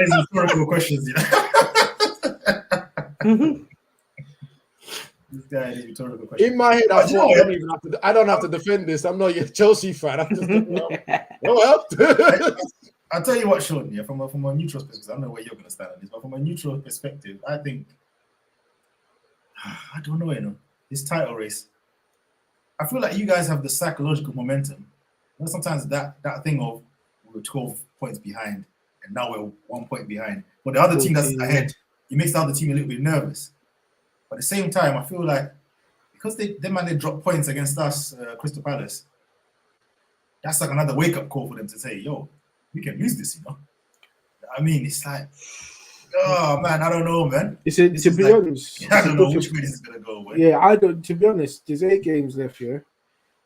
is rhetorical questions, This guy is rhetorical questions. In my head, I don't have to defend this. I'm not a Chelsea fan. I'm just I'll tell you what, Sean. Yeah, from a neutral perspective, I don't know where you're going to stand on this, but from a neutral perspective, I think I don't know. This title race, I feel like you guys have the psychological momentum. Sometimes that thing of we're 12 points behind and now we're 1 point behind, but the other team that's ahead, it makes the other team a little bit nervous. But at the same time, I feel like because they drop points against us, Crystal Palace, that's like another wake-up call for them to say, yo, we can lose this, I mean, it's like, oh man, I don't know, man. To be honest, I don't know which way this is gonna go. Yeah, I don't. To be honest, there's 8 games left here.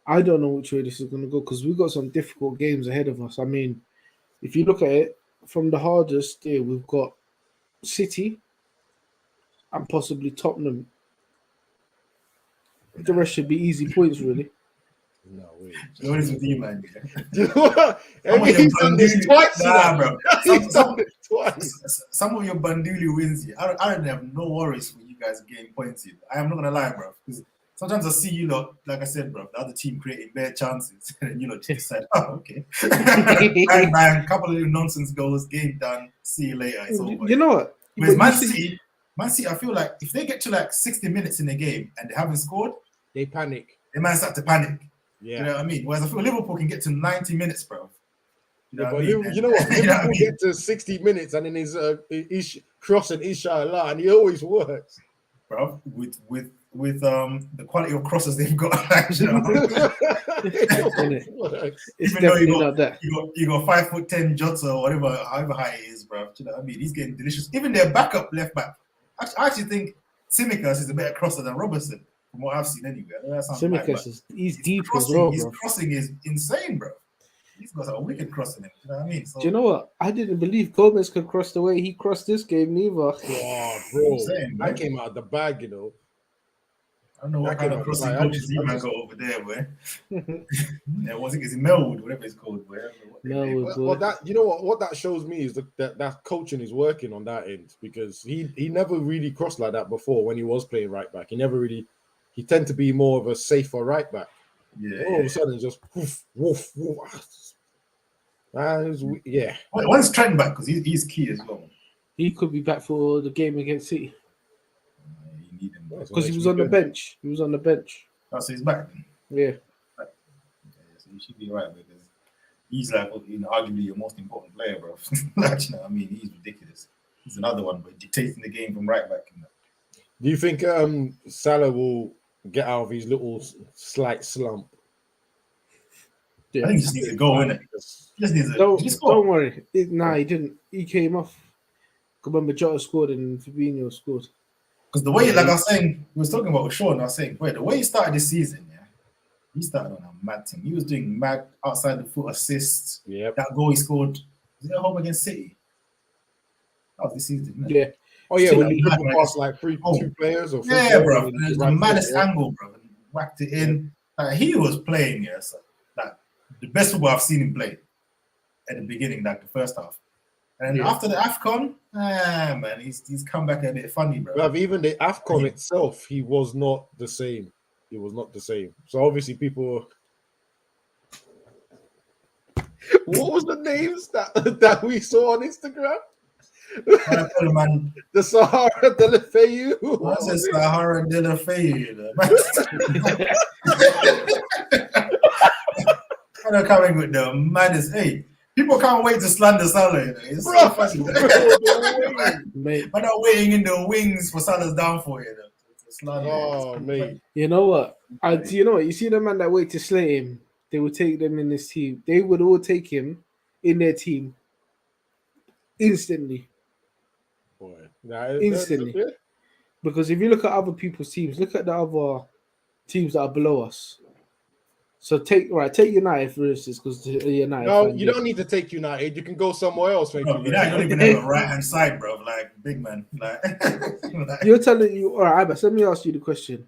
I don't know which way this is gonna go because we've got some difficult games ahead of us. I mean, if you look at it from the hardest, we've got City and possibly Tottenham. The rest should be easy points, really. No way. What is with you, man? He's done this twice. Bro. Some of your Banduli wins here. I don't have no worries for you guys getting points here. I am not gonna lie, bro. Because sometimes I see you lot, like I said, bro, the other team creating bare chances, and just decide, oh, okay, bang, bang, couple of little nonsense goals, game done. See you later. It's over. You know what? Whereas Man City, I feel like if they get to like 60 minutes in the game and they haven't scored, they panic. They might start to panic. Yeah. You know what I mean? Whereas I feel Liverpool can get to 90 minutes, bro. You know what? Liverpool get to 60 minutes and then he's crossing inshallah and he always works. Bro, with the quality of crosses they've got, even though you got 5'10" Jota or whatever, however high it is, bro. You know what I mean? He's getting delicious. Even their backup left back. I actually think Tsimikas is a better crosser than Robertson, from what I've seen anyway. Tsimikas he's deep as well, bro. His crossing is insane, bro. He's got a wicked crossing him. You know what I mean? So, do you know what? I didn't believe Gomez could cross the way he crossed this game, neither. Oh, bro. I came out of the bag, I don't know what That kind came of out crossing right. coaches he might got over there, boy. Yeah, was it? Is it Melwood, whatever it's called, boy? I don't know what they name Melwood. it. Well, that you know what that shows me is that coaching is working on that end, because he never really crossed like that before when he was playing right back. He tended to be more of a safer right back. Yeah, All of a sudden, just woof, woof, woof. Yeah. When's Trent back? Because he's key as well. He could be back for the game against City You need him. Well, so because he next was on the weekend. bench. He was on the bench. Oh, so he's back. Then. Yeah. Okay, so you should be right because he's like, arguably your most important player, bro. Like, you know, I mean, he's ridiculous. He's another one, but dictating the game from right back. Do you think Salah will get out of his little slight slump? I think he just needs to go in it. Just needs to Don't worry. He didn't. He came off. Remember, Jota scored and Fabinho scored. Because the way, like I was saying, we was talking about with Sean, I was saying, the way he started this season, yeah, he started on a mad thing. He was doing mad outside the foot assists. Yep. That goal he scored, was it at home against City? That was this season, isn't it? Yeah. Oh yeah, City when he had, dribbled past like two players or three yeah, players, bro. and It was the right foot, maddest yeah. angle, bro. And whacked it in. Like, he was playing, yeah, so, like the best football I've seen him play at the beginning, like the first half. And after the AFCON, man, he's come back a bit funny, bro. But even the AFCON itself, he was not the same. He was not the same. So obviously people. What was the names that we saw on Instagram? Man, The Sahara Delafeu. what's it, Sahara Delafeu? I'm not coming with the maddest. Hey, people can't wait to slander Salah. You know? It's so funny. Mate. But not waiting in the wings for Salah's downfall. You know? To slander. Oh, mate. You know what? You know what? You see the man that wait to slay him, they would take them in this team. They would all take him in their team instantly. Boy. Instantly. Because if you look at other people's teams, look at the other teams that are below us. So take United for instance, because United. No, you don't need to take United. You can go somewhere else. Bro, United don't even have a right hand side, bro. Like big man. Like, You're telling you, all right, Abbas, let me ask you the question.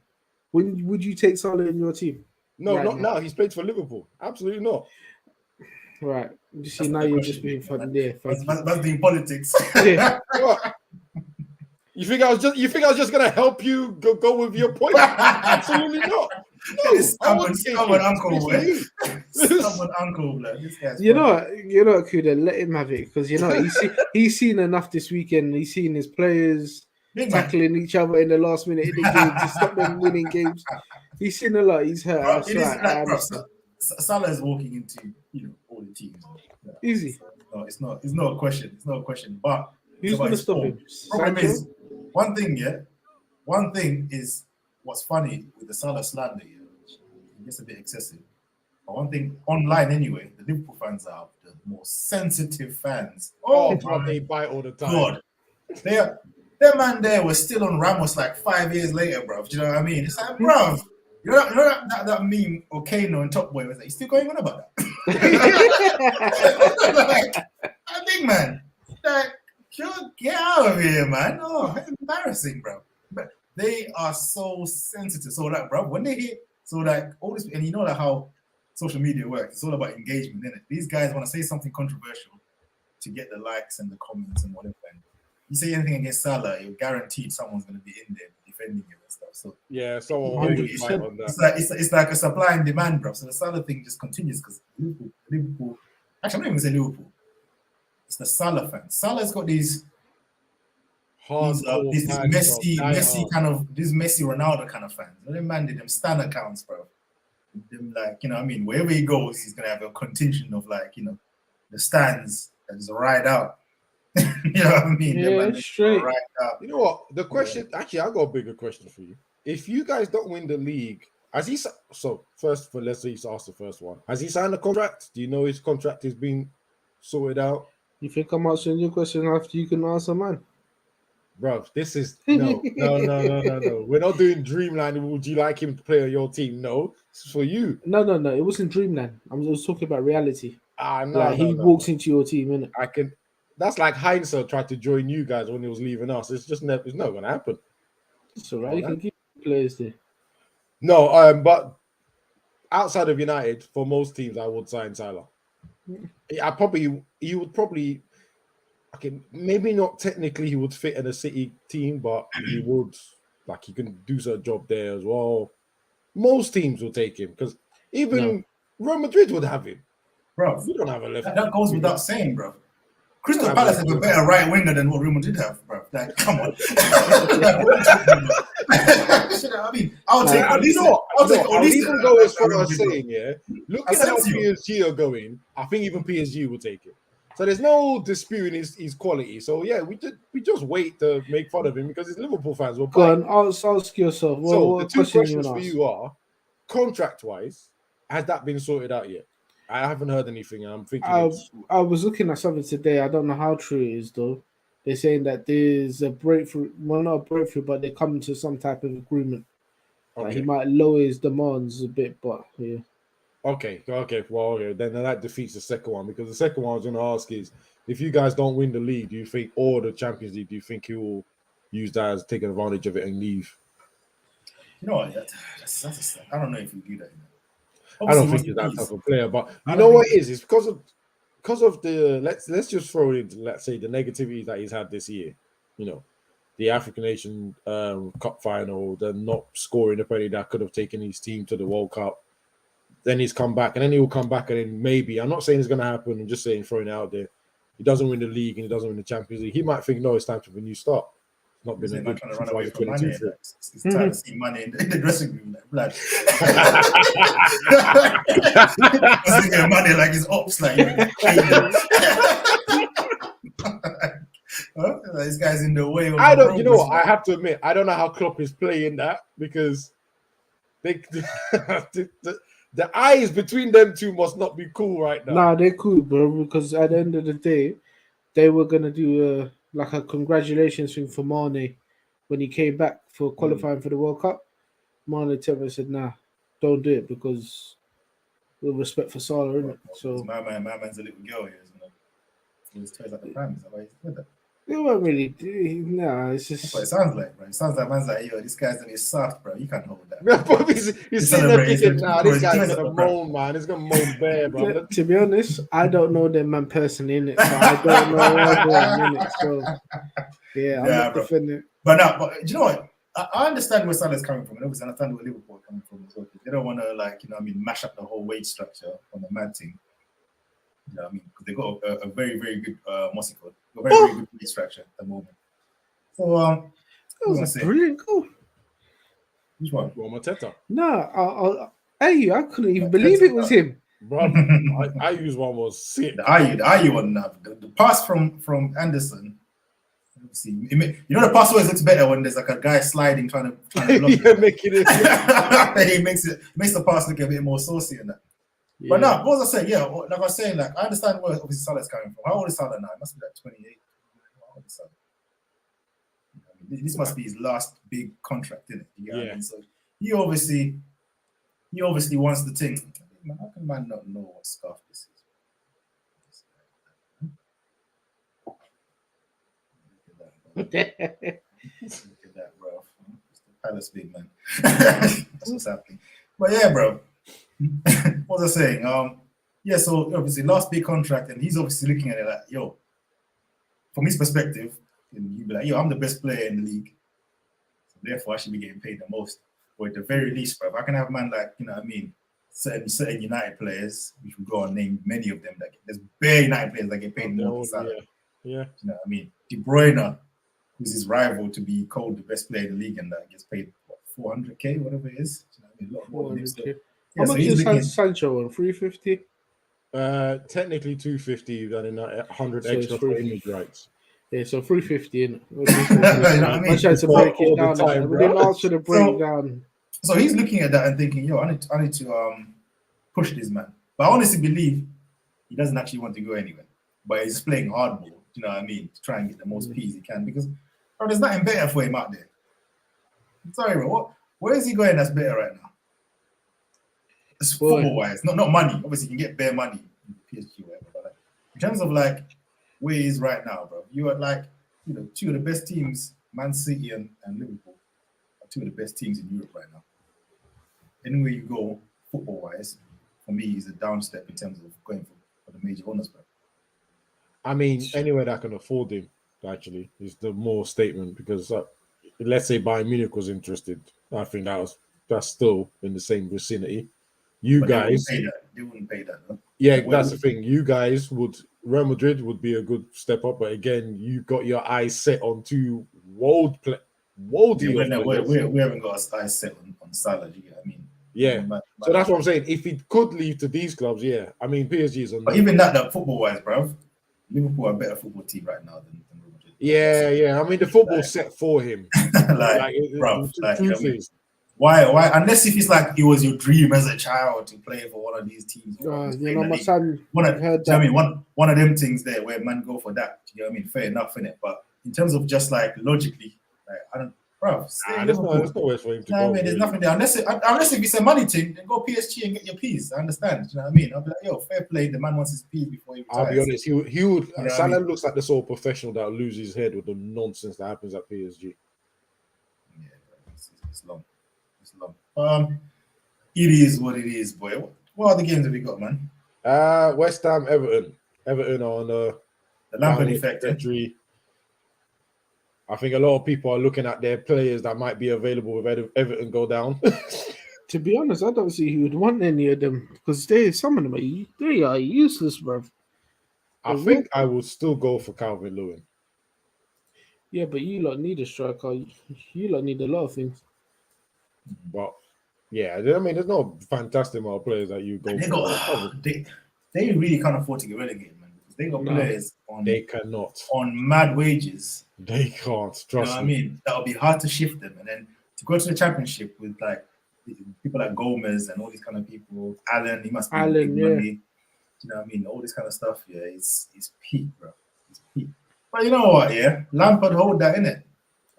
When would you take Salah in your team? No, right not now? now. He's played for Liverpool. Absolutely not. Right. You see, That's now the you're question, just being man. funny. Yeah, that's being politics. yeah. What? You think I was just gonna help you go with your point? Absolutely not. No, Stubborn uncle, boy. Stubborn uncle, blood. This guy's You know what, Kuda, let him have it because you know he's seen enough this weekend. He's seen his players tackling each other in the last minute of the game to stop them winning games. He's seen a lot. He's hurt. Bro, That's it is right. like, bro, Salah is walking into all the teams. Yeah. Easy. No, it's not a question. It's not a question. But Who's going to stop him? Problem Sancho? is one thing is what's funny with the Salah slander. Yeah, it gets a bit excessive. But one thing online anyway, the Liverpool fans are the most sensitive fans. Oh, bro, they bite all the time. God, their man there was still on Ramos like 5 years later, bro. Do you know what I mean? It's like, bro, you know that meme or Kano and Top Boy was like, he's still going on about that. Like, a big man, like, get out of here, man. Oh, it's embarrassing, bro. But they are so sensitive. So like, bro, when they hear all this, and you know like how social media works, it's all about engagement, isn't it? These guys want to say something controversial to get the likes and the comments and whatever. And you say anything against Salah, you're guaranteed someone's going to be in there defending him and stuff. So yeah, someone always might on that. It's like a supply and demand, bro. So the Salah thing just continues because Liverpool. Actually, I'm not even say Liverpool. It's the Salah fans. Salah's got these Messi Ronaldo kind of fans. Them man did them stan accounts, bro. Them like, you know what I mean? Wherever he goes, he's gonna have a contingent of like, you know, the stands that is right out. You know what I mean? Yeah, straight. Right out. You know what? The question, actually, I got a bigger question for you. If you guys don't win the league, let's say you ask the first one. Has he signed a contract? Do you know his contract is being sorted out? You think I'm answering your question after you can answer mine? Bro, this is no. We're not doing Dreamland. Would you like him to play on your team? No, it's for you. No. It wasn't Dreamland. I was talking about reality. He walks into your team, innit? I can. That's like Heinze tried to join you guys when he was leaving us. It's not going to happen. It's all right. You can keep players there. No, but outside of United, for most teams, I would sign Salah. He would probably, okay, maybe not technically he would fit in a City team, but he would, like, he can do a job there as well. Most teams will take him because even Real Madrid would have him. Bro, We don't have a left. that goes without saying, bro. Crystal have Palace left have a wing. better right winger than what Real Madrid have, bro. Like, come on. Like, what are you talking about? I mean, I'll take And you know what? I'll even go as far as saying, yeah, looking at how PSG are going, I think even PSG will take him. So there's no disputing his quality. So yeah, we just wait to make fun of him because his Liverpool fans will Go bite. on, ask yourself. So What the two question questions for ask? you are, contract-wise, has that been sorted out yet? I haven't heard anything. I'm thinking I was looking at something today. I don't know how true it is though. They're saying that there's a breakthrough. Well, not a breakthrough, but they're coming to some type of agreement. Like he might lower his demands a bit, but yeah. Okay. Well, okay. Then that defeats the second one because the second one I was going to ask is, if you guys don't win the league, do you think, or the Champions League, do you think he will use that as taking advantage of it and leave? You know what? That's I don't know if you do that. I don't think he's that type of player, but you know what it is? It's because of the let's just throw in, let's say, the negativity that he's had this year. You know, the African Nation Cup final, the not scoring the penalty that could have taken his team to the World Cup. Then he's come back, and then he will come back, and then maybe, I'm not saying it's going to happen, I'm just saying, throwing it out there, he doesn't win the league and he doesn't win the Champions League. He might think, no, it's time for a new start. It's not been a good trying to run away from money. It's Mhm. time to see money in the dressing room, like blood. Money like his ops, like this guy's in the way. I don't, you know what? I have to admit, I don't know how Klopp is playing that because the eyes between them two must not be cool right now. Nah, they're cool, bro. Because at the end of the day, they were gonna do like a congratulations thing for Mane when he came back for qualifying for the World Cup. Mane said, "Nah, don't do it because with respect for Salah, isn't it?" So my man's a little girl here, isn't it? His toys at the prime. Is that why he said that? they weren't really. Nah, it's That's just. what it sounds like, bro. It sounds like man's like, yo, this guy's gonna be soft, bro. You can't hold that. he's sitting there thinking, nah, this guy's gonna moan, man. He's gonna moan bare, bro. To be honest, I don't know them man personally in it, so I don't know everyone in it. So yeah, I'm not defending. But do you know what? I understand where Salah's coming from, and obviously I understand where Liverpool are coming from as well. They don't want to, like, mash up the whole wage structure on the mad thing. You know what I mean? Because they got a very, very good what's it called? A very, very good wage structure at the moment. So that was a brilliant goal. Which one? Mateta. No, I couldn't even believe it was him. Bro, I use one was sick. The Ayew one, the pass from Anderson. See, the pass always looks better when there's like a guy sliding trying to block making it. He makes the pass look a bit more saucy and that. Yeah. But no, what was I saying? Yeah, like I was saying, like I understand where obviously Salah's coming from. How old is Salah now? It must be like 28. How old is Salah? I mean, this must be his last big contract, isn't it? You know what I mean? So he obviously wants the thing. How can man not know what scarf this is? Look at that, bro. It's the Palace big man. That's what's happening. But yeah, bro. What was I saying? Yeah, so obviously last big contract, and he's obviously looking at it like, yo, from his perspective, and he'd be like, yo, I'm the best player in the league. So therefore I should be getting paid the most. Or at the very least, bro, I can have a man like, you know what I mean, certain United players, which we go and name many of them, there's bare United players that get paid more than Salah. Yeah. You know what I mean? De Bruyne, who's his rival to be called the best player in the league, and that gets paid what, 400k, whatever it is. You know what I mean? A lot more than him. So, how much is Sancho on? 350? Technically 250, and then 100 extra for image rights. Yeah, so 350 in. I tried to break it down. We didn't ask for the breakdown. So he's looking at that and thinking, yo, I need to push this man. But I honestly believe he doesn't actually want to go anywhere. But he's playing hardball, you know what I mean, to try and get the most P's he can, because there's nothing better for him out there. I'm sorry, bro. Where is he going that's better right now? It's football-wise, not money. Obviously, you can get bare money in PSG, whatever. But like, in terms of like where he is right now, bro, you are like, two of the best teams, Man City and Liverpool, are two of the best teams in Europe right now. anywhere you go, football-wise, for me, is a down step in terms of going for the major honours, bro. I mean, anywhere that can afford him, actually, is the more statement because let's say Bayern Munich was interested. I think that's still in the same vicinity. You But guys, they wouldn't pay that, no? yeah, Like, that's the thing. You guys Real Madrid would be a good step up, but again, you got your eyes set on two worldy we haven't got our eyes set on Salah. You get what I mean? Yeah. So that's what I'm saying. If he could leave to these clubs, yeah. I mean, PSG is on. But even that football-wise, bro, Liverpool are a better football team right now than Real Madrid. Yeah. I mean, the football's set for him. The truth is, why? Unless if it's like it was your dream as a child to play for one of these teams. My son. One of them things there where man go for that. You know what I mean? Fair enough, innit? But in terms of just like logically, like I don't. Bro, there's no way for him to go. I mean, there's nothing there. Unless if it's a money thing, then go PSG and get your P's. I understand. You know what I mean? I'll be like, yo, fair play. The man wants his P's before he retires. I'll be honest. He would. You know Salah looks like the sort of professional that will lose his head with the nonsense that happens at PSG. Yeah, it's long. It's long. It is what it is, boy. What other games have we got, man? West Ham, Everton. Everton on the Lampard effect. I think a lot of people are looking at their players that might be available with Everton go down. To be honest, I don't see who would want any of them because some of them they are useless, bro. I think I would still go for Calvin Lewin. Yeah, but you lot need a striker. You lot need a lot of things. But yeah, I mean, there's no fantastic amount of players that you go for. They really can't afford to get relegated, man. Because they got players on mad wages. They can't. Trust me. You know what I mean? That'll be hard to shift them, and then to go to the championship with like people like Gomez and all these kind of people. Allen, he must be big money. You know what I mean? All this kind of stuff. Yeah, it's peak, bro. It's peak. But you know what? Yeah, Lampard hold that in it.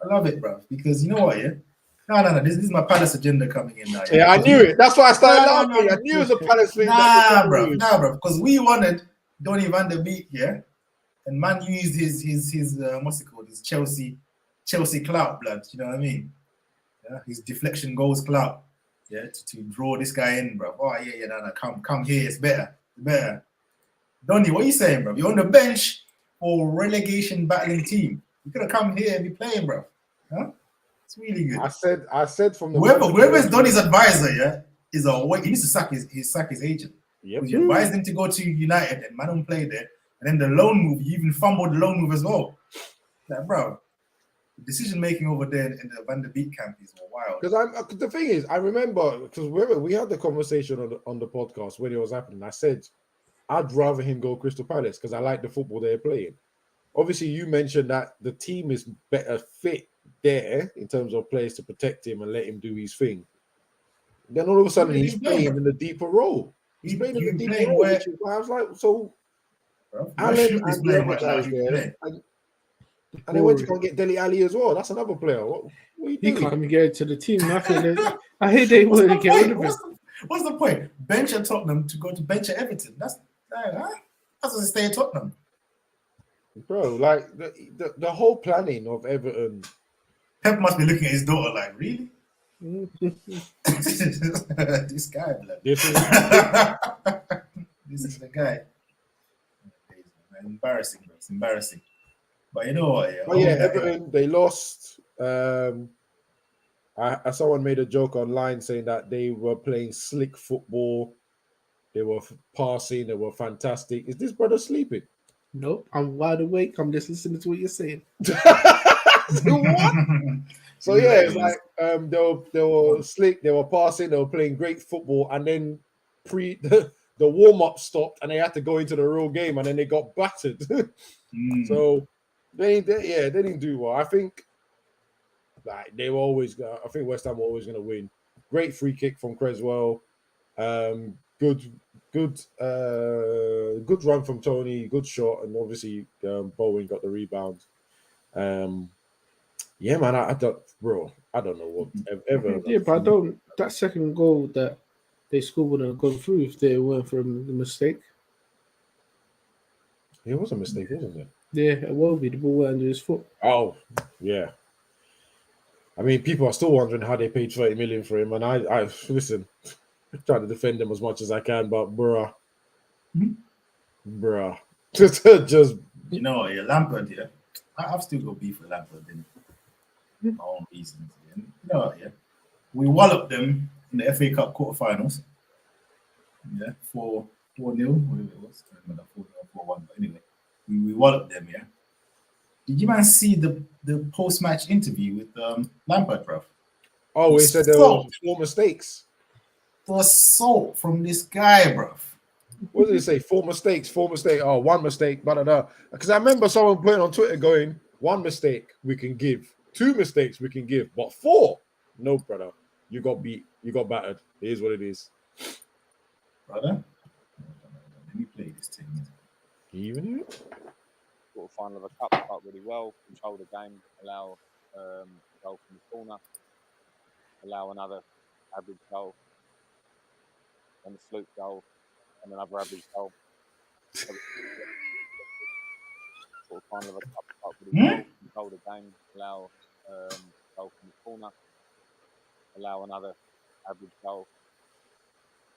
I love it, bro. Because you know what? Yeah. No. This is my Palace agenda coming in now. Yeah, I knew it. That's why I started laughing. I knew it was a Palace thing. Nah, bro. Because we wanted Donny van der Beek, yeah, and man used his what's it called? His Chelsea clout blood. You know what I mean? Yeah, his deflection goals clout. Yeah, to draw this guy in, bro. Oh yeah, no. Come here. It's better. Donny, what are you saying, bro? You're on the bench for relegation battling team. You could have come here and be playing, bro. Huh? It's really good. I said from the whoever is Donny's advisor, yeah, is he needs to sack his agent. Yep. You advised him to go to United and man don't play there. And then the loan move, you even fumbled the loan move as well. Like, bro, the decision making over there in the Van der Beek camp is wild. Because the thing is, I remember because we had the conversation on the podcast when it was happening. I said I'd rather him go Crystal Palace because I like the football they're playing. Obviously, you mentioned that the team is better fit there in terms of players to protect him and let him do his thing. Then all of a sudden, he's playing in a deeper role. He's playing in a deeper role. I was like, so Alan and the other guys there. And they went to go and get Dele Alli as well. That's another player. What are you doing? He can't even get into the team. I hear they want to get rid of him. What's the point? Bench at Tottenham to go to bench at Everton. That's to stay at Tottenham. Bro, like the whole planning of Everton. Pep must be looking at his daughter like, really? This guy, blood. This is the guy. Embarrassing, bro. It's embarrassing. But you know what? Yeah, Everton, they lost. Someone made a joke online saying that they were playing slick football. They were passing. They were fantastic. Is this brother sleeping? Nope, I'm wide awake. I'm just listening to what you're saying. What? So yeah, it's like they were slick. They were passing. They were playing great football, and then the warm up stopped, and they had to go into the real game, and then they got battered. So they didn't do well. I think like they were always. I think West Ham were always going to win. Great free kick from Creswell. Good run from Tony. Good shot, and obviously Bowen got the rebound. Yeah, man, I don't know what ever. Yeah, but that second goal that they scored wouldn't have gone through if they weren't from the mistake. It was a mistake, wasn't it? Yeah, it will be. The ball went under his foot. Oh, yeah. I mean, people are still wondering how they paid 30 million for him, and I listen, try to defend him as much as I can, but bruh, just You know what? Yeah, Lampard. Yeah, I've still got beef with Lampard. For my own reasons. Yeah. You know what? Yeah, we walloped them in the FA Cup quarterfinals. Yeah, 4-0, whatever it was. I can't remember 4-0, 4-1. But anyway, we walloped them. Yeah. Did you man see the post match interview with Lampard, bro? oh, he said there were 4 mistakes. The assault from this guy, bro. What did he say? 4 mistakes, 4 mistakes. Oh, 1 mistake, blah, blah, blah. Because I remember someone putting on Twitter going, 1 mistake we can give, 2 mistakes we can give, but 4, no, brother. You got beat. You got battered. It is what it is. Brother, let me play this thing. Even Sort of final of a cup, start really well, control the game, allow goal from the corner, allow another average goal, and a fluke goal, and another average goal. Sort of final of a cup, start really well, control the game, allow goal from the corner, allow another average goal,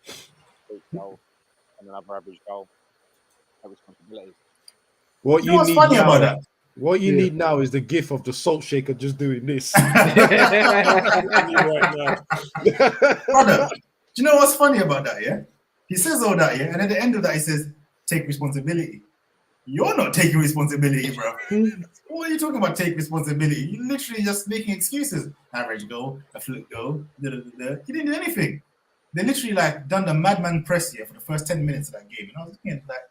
fluke goal, and another average goal. No responsibility. what You know what's funny about that? What you need now is the gif of the salt shaker just doing this. right now. Brother, do you know what's funny about that? Yeah, he says all that, yeah, and at the end of that, he says, "Take responsibility." You're not taking responsibility, bro. What are you talking about? Take responsibility? You're literally just making excuses. Average goal, a fluke goal. Da, da, da, da. He didn't do anything. They literally like done the madman press here for the first 10 minutes of that game, and I was looking at like,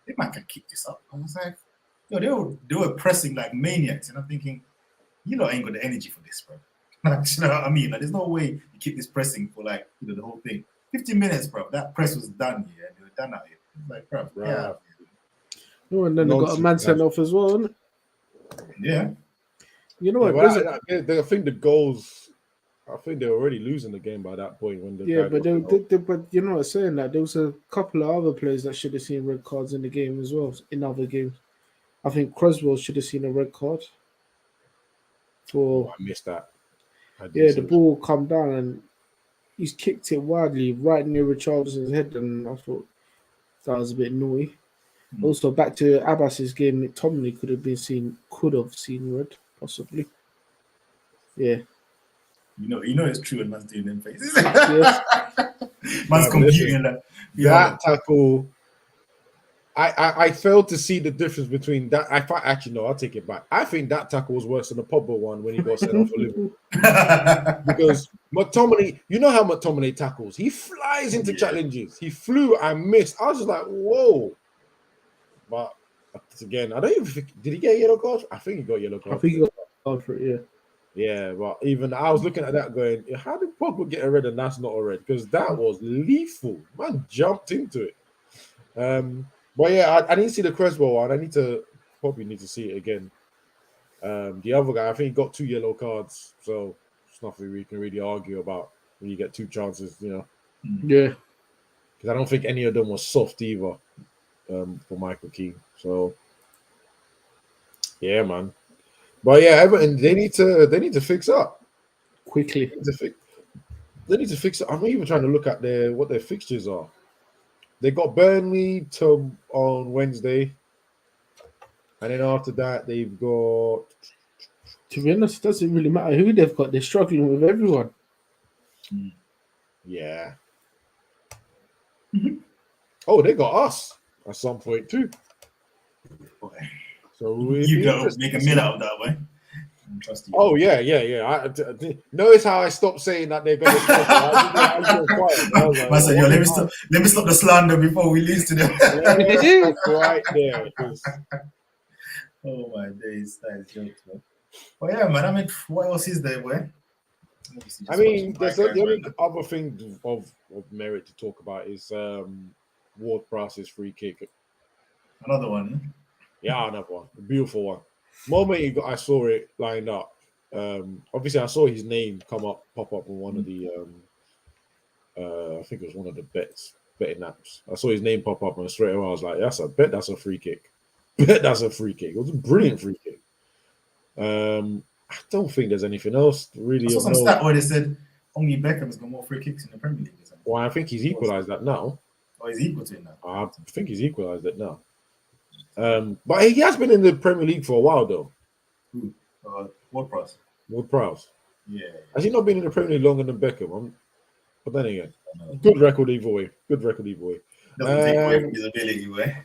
they might can keep this up. I was like, yo, they were pressing like maniacs, and I'm thinking, you lot ain't got the energy for this, bro. Like, you know what I mean? Like, there's no way you keep this pressing for like, you know, the whole thing. 15 minutes, bro. That press was done here, and they were done out here. Like, bro, yeah. Oh, and then they got a man sent off as well, isn't it? Yeah. You know what? I think the goals. I think they were already losing the game by that point when the but you know what I'm saying, that there was a couple of other players that should have seen red cards in the game as well, in other games. I think Croswell should have seen a red card for I missed that. the ball come down and he's kicked it wildly right near Richarlison's head, and I thought that was a bit naughty. Also, back to Abbas's game, McTominay could have seen red, possibly. Yeah. You know it's true when man's doing them faces. Yes. Man's computing that. That tackle, I failed to see the difference between that. Actually, no, I'll take it back. I think that tackle was worse than the Pogba one when he got sent off for Liverpool. Because McTominay, you know how McTominay tackles. He flies into challenges. He flew and missed. I was just like, whoa. But again, I don't even think, did he get a yellow card? I think he got a yellow card. I think he got a card for it, yeah. Yeah, but even I was looking at that going, how did Pogba get a red and that's not a red? Because that was lethal. Man jumped into it. But yeah, I didn't see the Cresswell one. I probably need to see it again. The other guy, I think he got 2 yellow cards, so it's nothing we can really argue about when you get 2 chances, you know. Yeah. Because I don't think any of them was soft either for Michael Keane. So yeah, man. But yeah, Everton, they need to fix up quickly. They need to fix it. I'm even trying to look at what their fixtures are. They got Burnley on Wednesday, and then after that they've got. To be honest, it doesn't really matter who they've got. They're struggling with everyone. Yeah. Oh, they got us at some point too. So you gotta make a mill out of that way. Trust you. Oh yeah. Notice how I stopped saying that they're going to. Let me stop the slander before we lose to them. Right there. Oh my days, that is jokes, man. But yeah, man. I mean, what else is there, boy? I mean, there's the only other thing of merit to talk about is Ward-Prowse's free kick. Another one. Yeah, another one. A beautiful one. Moment I saw it lined up. Obviously, I saw his name pop up on one of the. I think it was one of the betting apps. I saw his name pop up, and straight away I was like, "That's a free kick. Bet that's a free kick." It was a brilliant free kick. I don't think there's anything else I really saw of some note. stat where they said only Beckham's got more free kicks in the Premier League. Or something. Well, I think he's equalised that now. Or he's equal to it now. I think he's equalised it now. But he has been in the Premier League for a while though. Who? Ward-Prowse. Ward-Prowse. Yeah. Has he not been in the Premier League longer than Beckham? But then again, good record either way. Good record either way. Doesn't take away from his ability, way.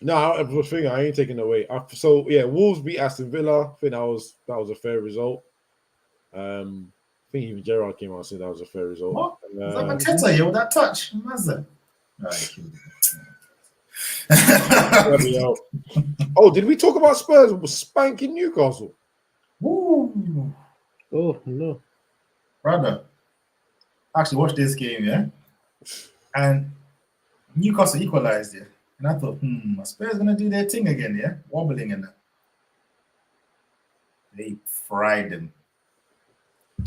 No, I was thinking I ain't taking it away. So yeah, Wolves beat Aston Villa. I think that was a fair result. I think even Gerrard came out and said that was a fair result. What? Is that Mateta here with that touch? What's that? Oh, did we talk about Spurs spanking Newcastle? Woo. Oh no, Brother. I actually watched this game, yeah? And Newcastle equalized, yeah? And I thought, Spurs gonna do their thing again, yeah? Wobbling and that. They fried them.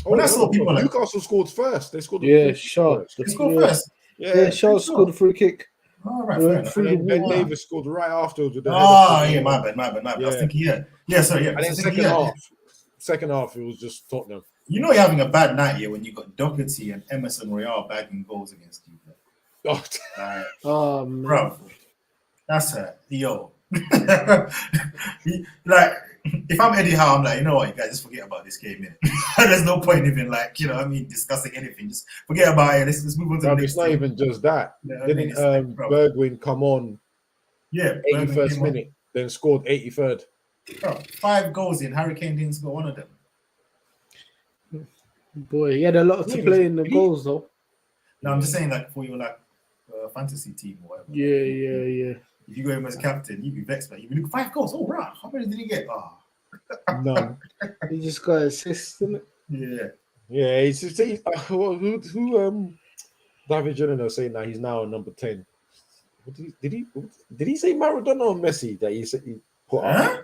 When I saw people like Newcastle scored first. They scored Shaw. they scored first. Yeah, Shaw scored a free kick. All right, fair enough. And then Ben Davis scored right afterwards with the yeah, my bad. I was thinking, sorry. And then second half, it was just Tottenham. You know you're having a bad night here when you got Doherty and Emerson Royale bagging goals against you. Oh man, bro, that's yo. Like, if I'm Eddie Howe, I'm like, you know what, you guys, just forget about this game. There's no point even discussing anything. Just forget about it. Let's move on to the next. It's not even just that. Didn't Bergwijn come on? Yeah, 81st minute, then scored 83rd. Bro, 5 goals in. Harry Kane didn't score one of them. Boy, he had a lot to play in the goals though. No, I'm just saying, like, for your fantasy team or whatever. Yeah. If you go him as captain, you'd be vexed. But you look 5 goals. Oh, right. How many did he get? None. He just got assists, didn't Yeah. Yeah, he's just who David Jonah saying that he's now number 10. Did he say Maradona or Messi that he said he put up?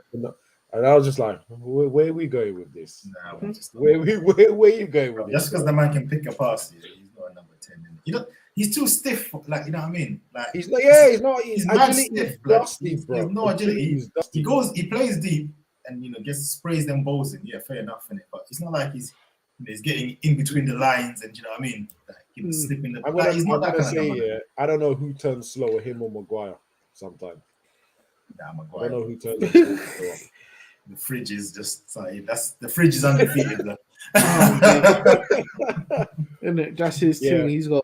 And I was just like, where are we going with this? Nah, where are you going with this? Just because the man can pick a pass, he's not a number 10. You know, he's too stiff. Like, you know what I mean? Like, he's not. Yeah, he's not. He's mad agility stiff. dusty, Like, bro. He's no agility. He He plays deep, and sprays them balls in. Yeah, fair enough in it. But it's not like he's getting in between the lines, and you know what I mean? Like, slipping the. He's not that kind of guy. I don't know who turns slower, him or Maguire. Sometimes. Nah, Maguire. I don't know who turns slower. The fridge is just the fridge is undefeated. Isn't it? That's his team. He's got.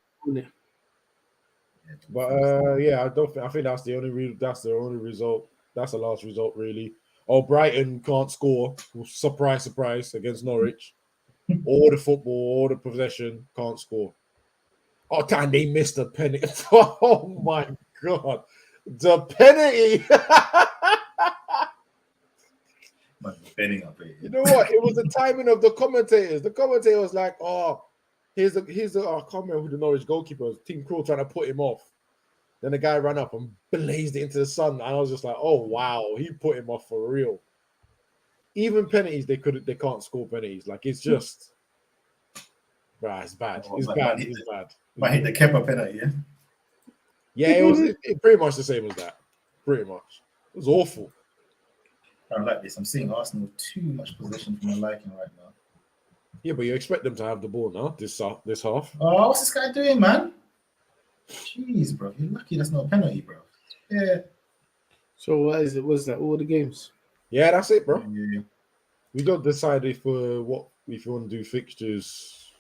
But I think that's the only result. That's the last result, really. Oh, Brighton can't score. Surprise against Norwich. All the football, all the possession, can't score. Oh, damn! They missed a penalty. Oh my god, the penalty! You know what? It was the timing of the commentators. The commentator was like, "Oh, here's the I can't remember who the Norwich goalkeeper was. Team Krul trying to put him off. Then the guy ran up and blazed it into the sun. And I was just like, oh wow, he put him off for real. Even penalties, they can't score penalties. Like it's just, it's bad. It's bad. Might hit the Kepa penalty, yeah. Yeah, it was pretty much the same as that. Pretty much, it was awful. I don't like this. I'm seeing Arsenal too much possession for my liking right now. Yeah, but you expect them to have the ball now this half. Oh, what's this guy doing, man? Jeez, bro. You're lucky that's not a penalty, bro. Yeah. So what is it? Was that all the games? Yeah, that's it, bro. Yeah. We don't decide if you want to do fixtures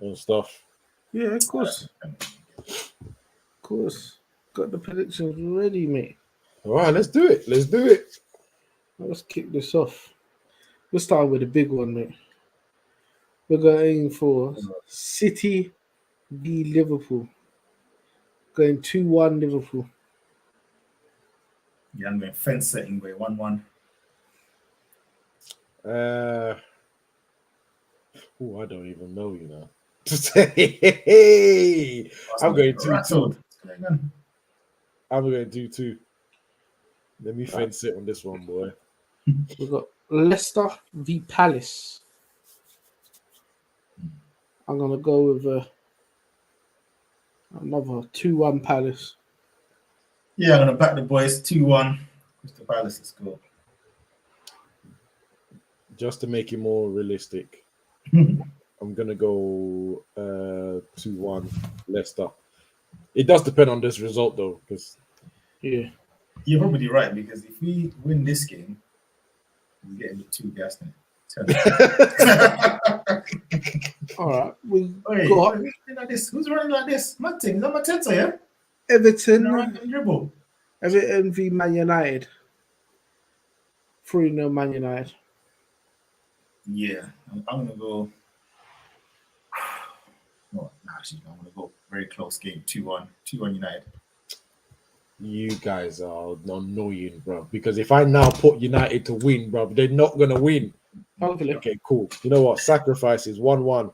and stuff. Yeah, of course. Of course. Got the predictions ready, mate. All right, let's do it. Let's kick this off. We'll start with the big one, mate. We're going for City v Liverpool. Going 2-1 Liverpool. Yeah, I'm going fence setting way 1-1. I don't even know, you know. I'm going 2-2. I'm going 2-2. Let me fence it on this one, boy. We've got Leicester v Palace. I'm going to go with another 2-1 Palace. Yeah, I'm going to back the boys 2-1. Crystal Palace is cool. just to make it more realistic, I'm gonna go 2-1 Leicester. It does depend on this result though, because Yeah. You're probably right, because if we win this game, we're getting 2 gas in it. All right. We Wait, got who's running like this? Who's running like this? Martin, is that Mateta, yeah? Everton. Dribble. Everton v Man United. 3-0 Man United. Yeah, I'm gonna go. No, actually, I'm gonna go very close game, 2-1 United. you guys are annoying, bro. Because if I now put United to win, bro, they're not gonna win. Hopefully. Okay, cool. You know what? Sacrifices 1-1.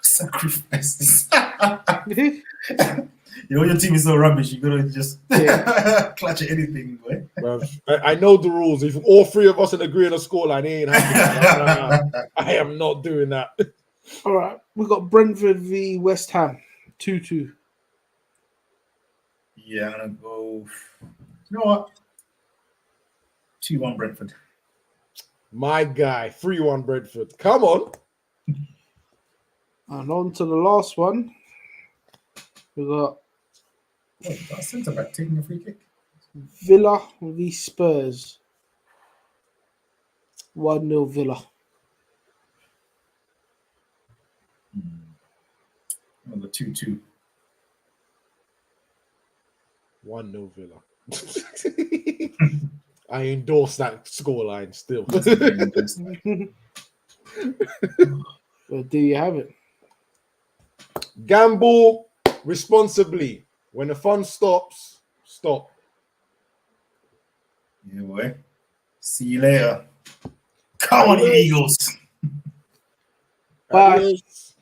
Sacrifices. You know, your team is so rubbish, you're gonna just clutch at anything, boy. Bro, I know the rules. If all 3 of us agree on a scoreline, it ain't happening. I am not doing that. All right. We got Brentford v West Ham. 2-2. Yeah, I'm gonna go. You know what? 2-1 Brentford. My guy, 3-1 Brentford. Come on. And on to the last one. We got Wait, that centre back taking a free kick. Villa v Spurs. 1-0 Villa. I'm gonna go 2-2. 1-0 Villa. I endorse that scoreline still. Well, there you have it. Gamble responsibly. When the fun stops, stop. Yeah, boy. See you later. Come on, Eagles. Bye. Adios.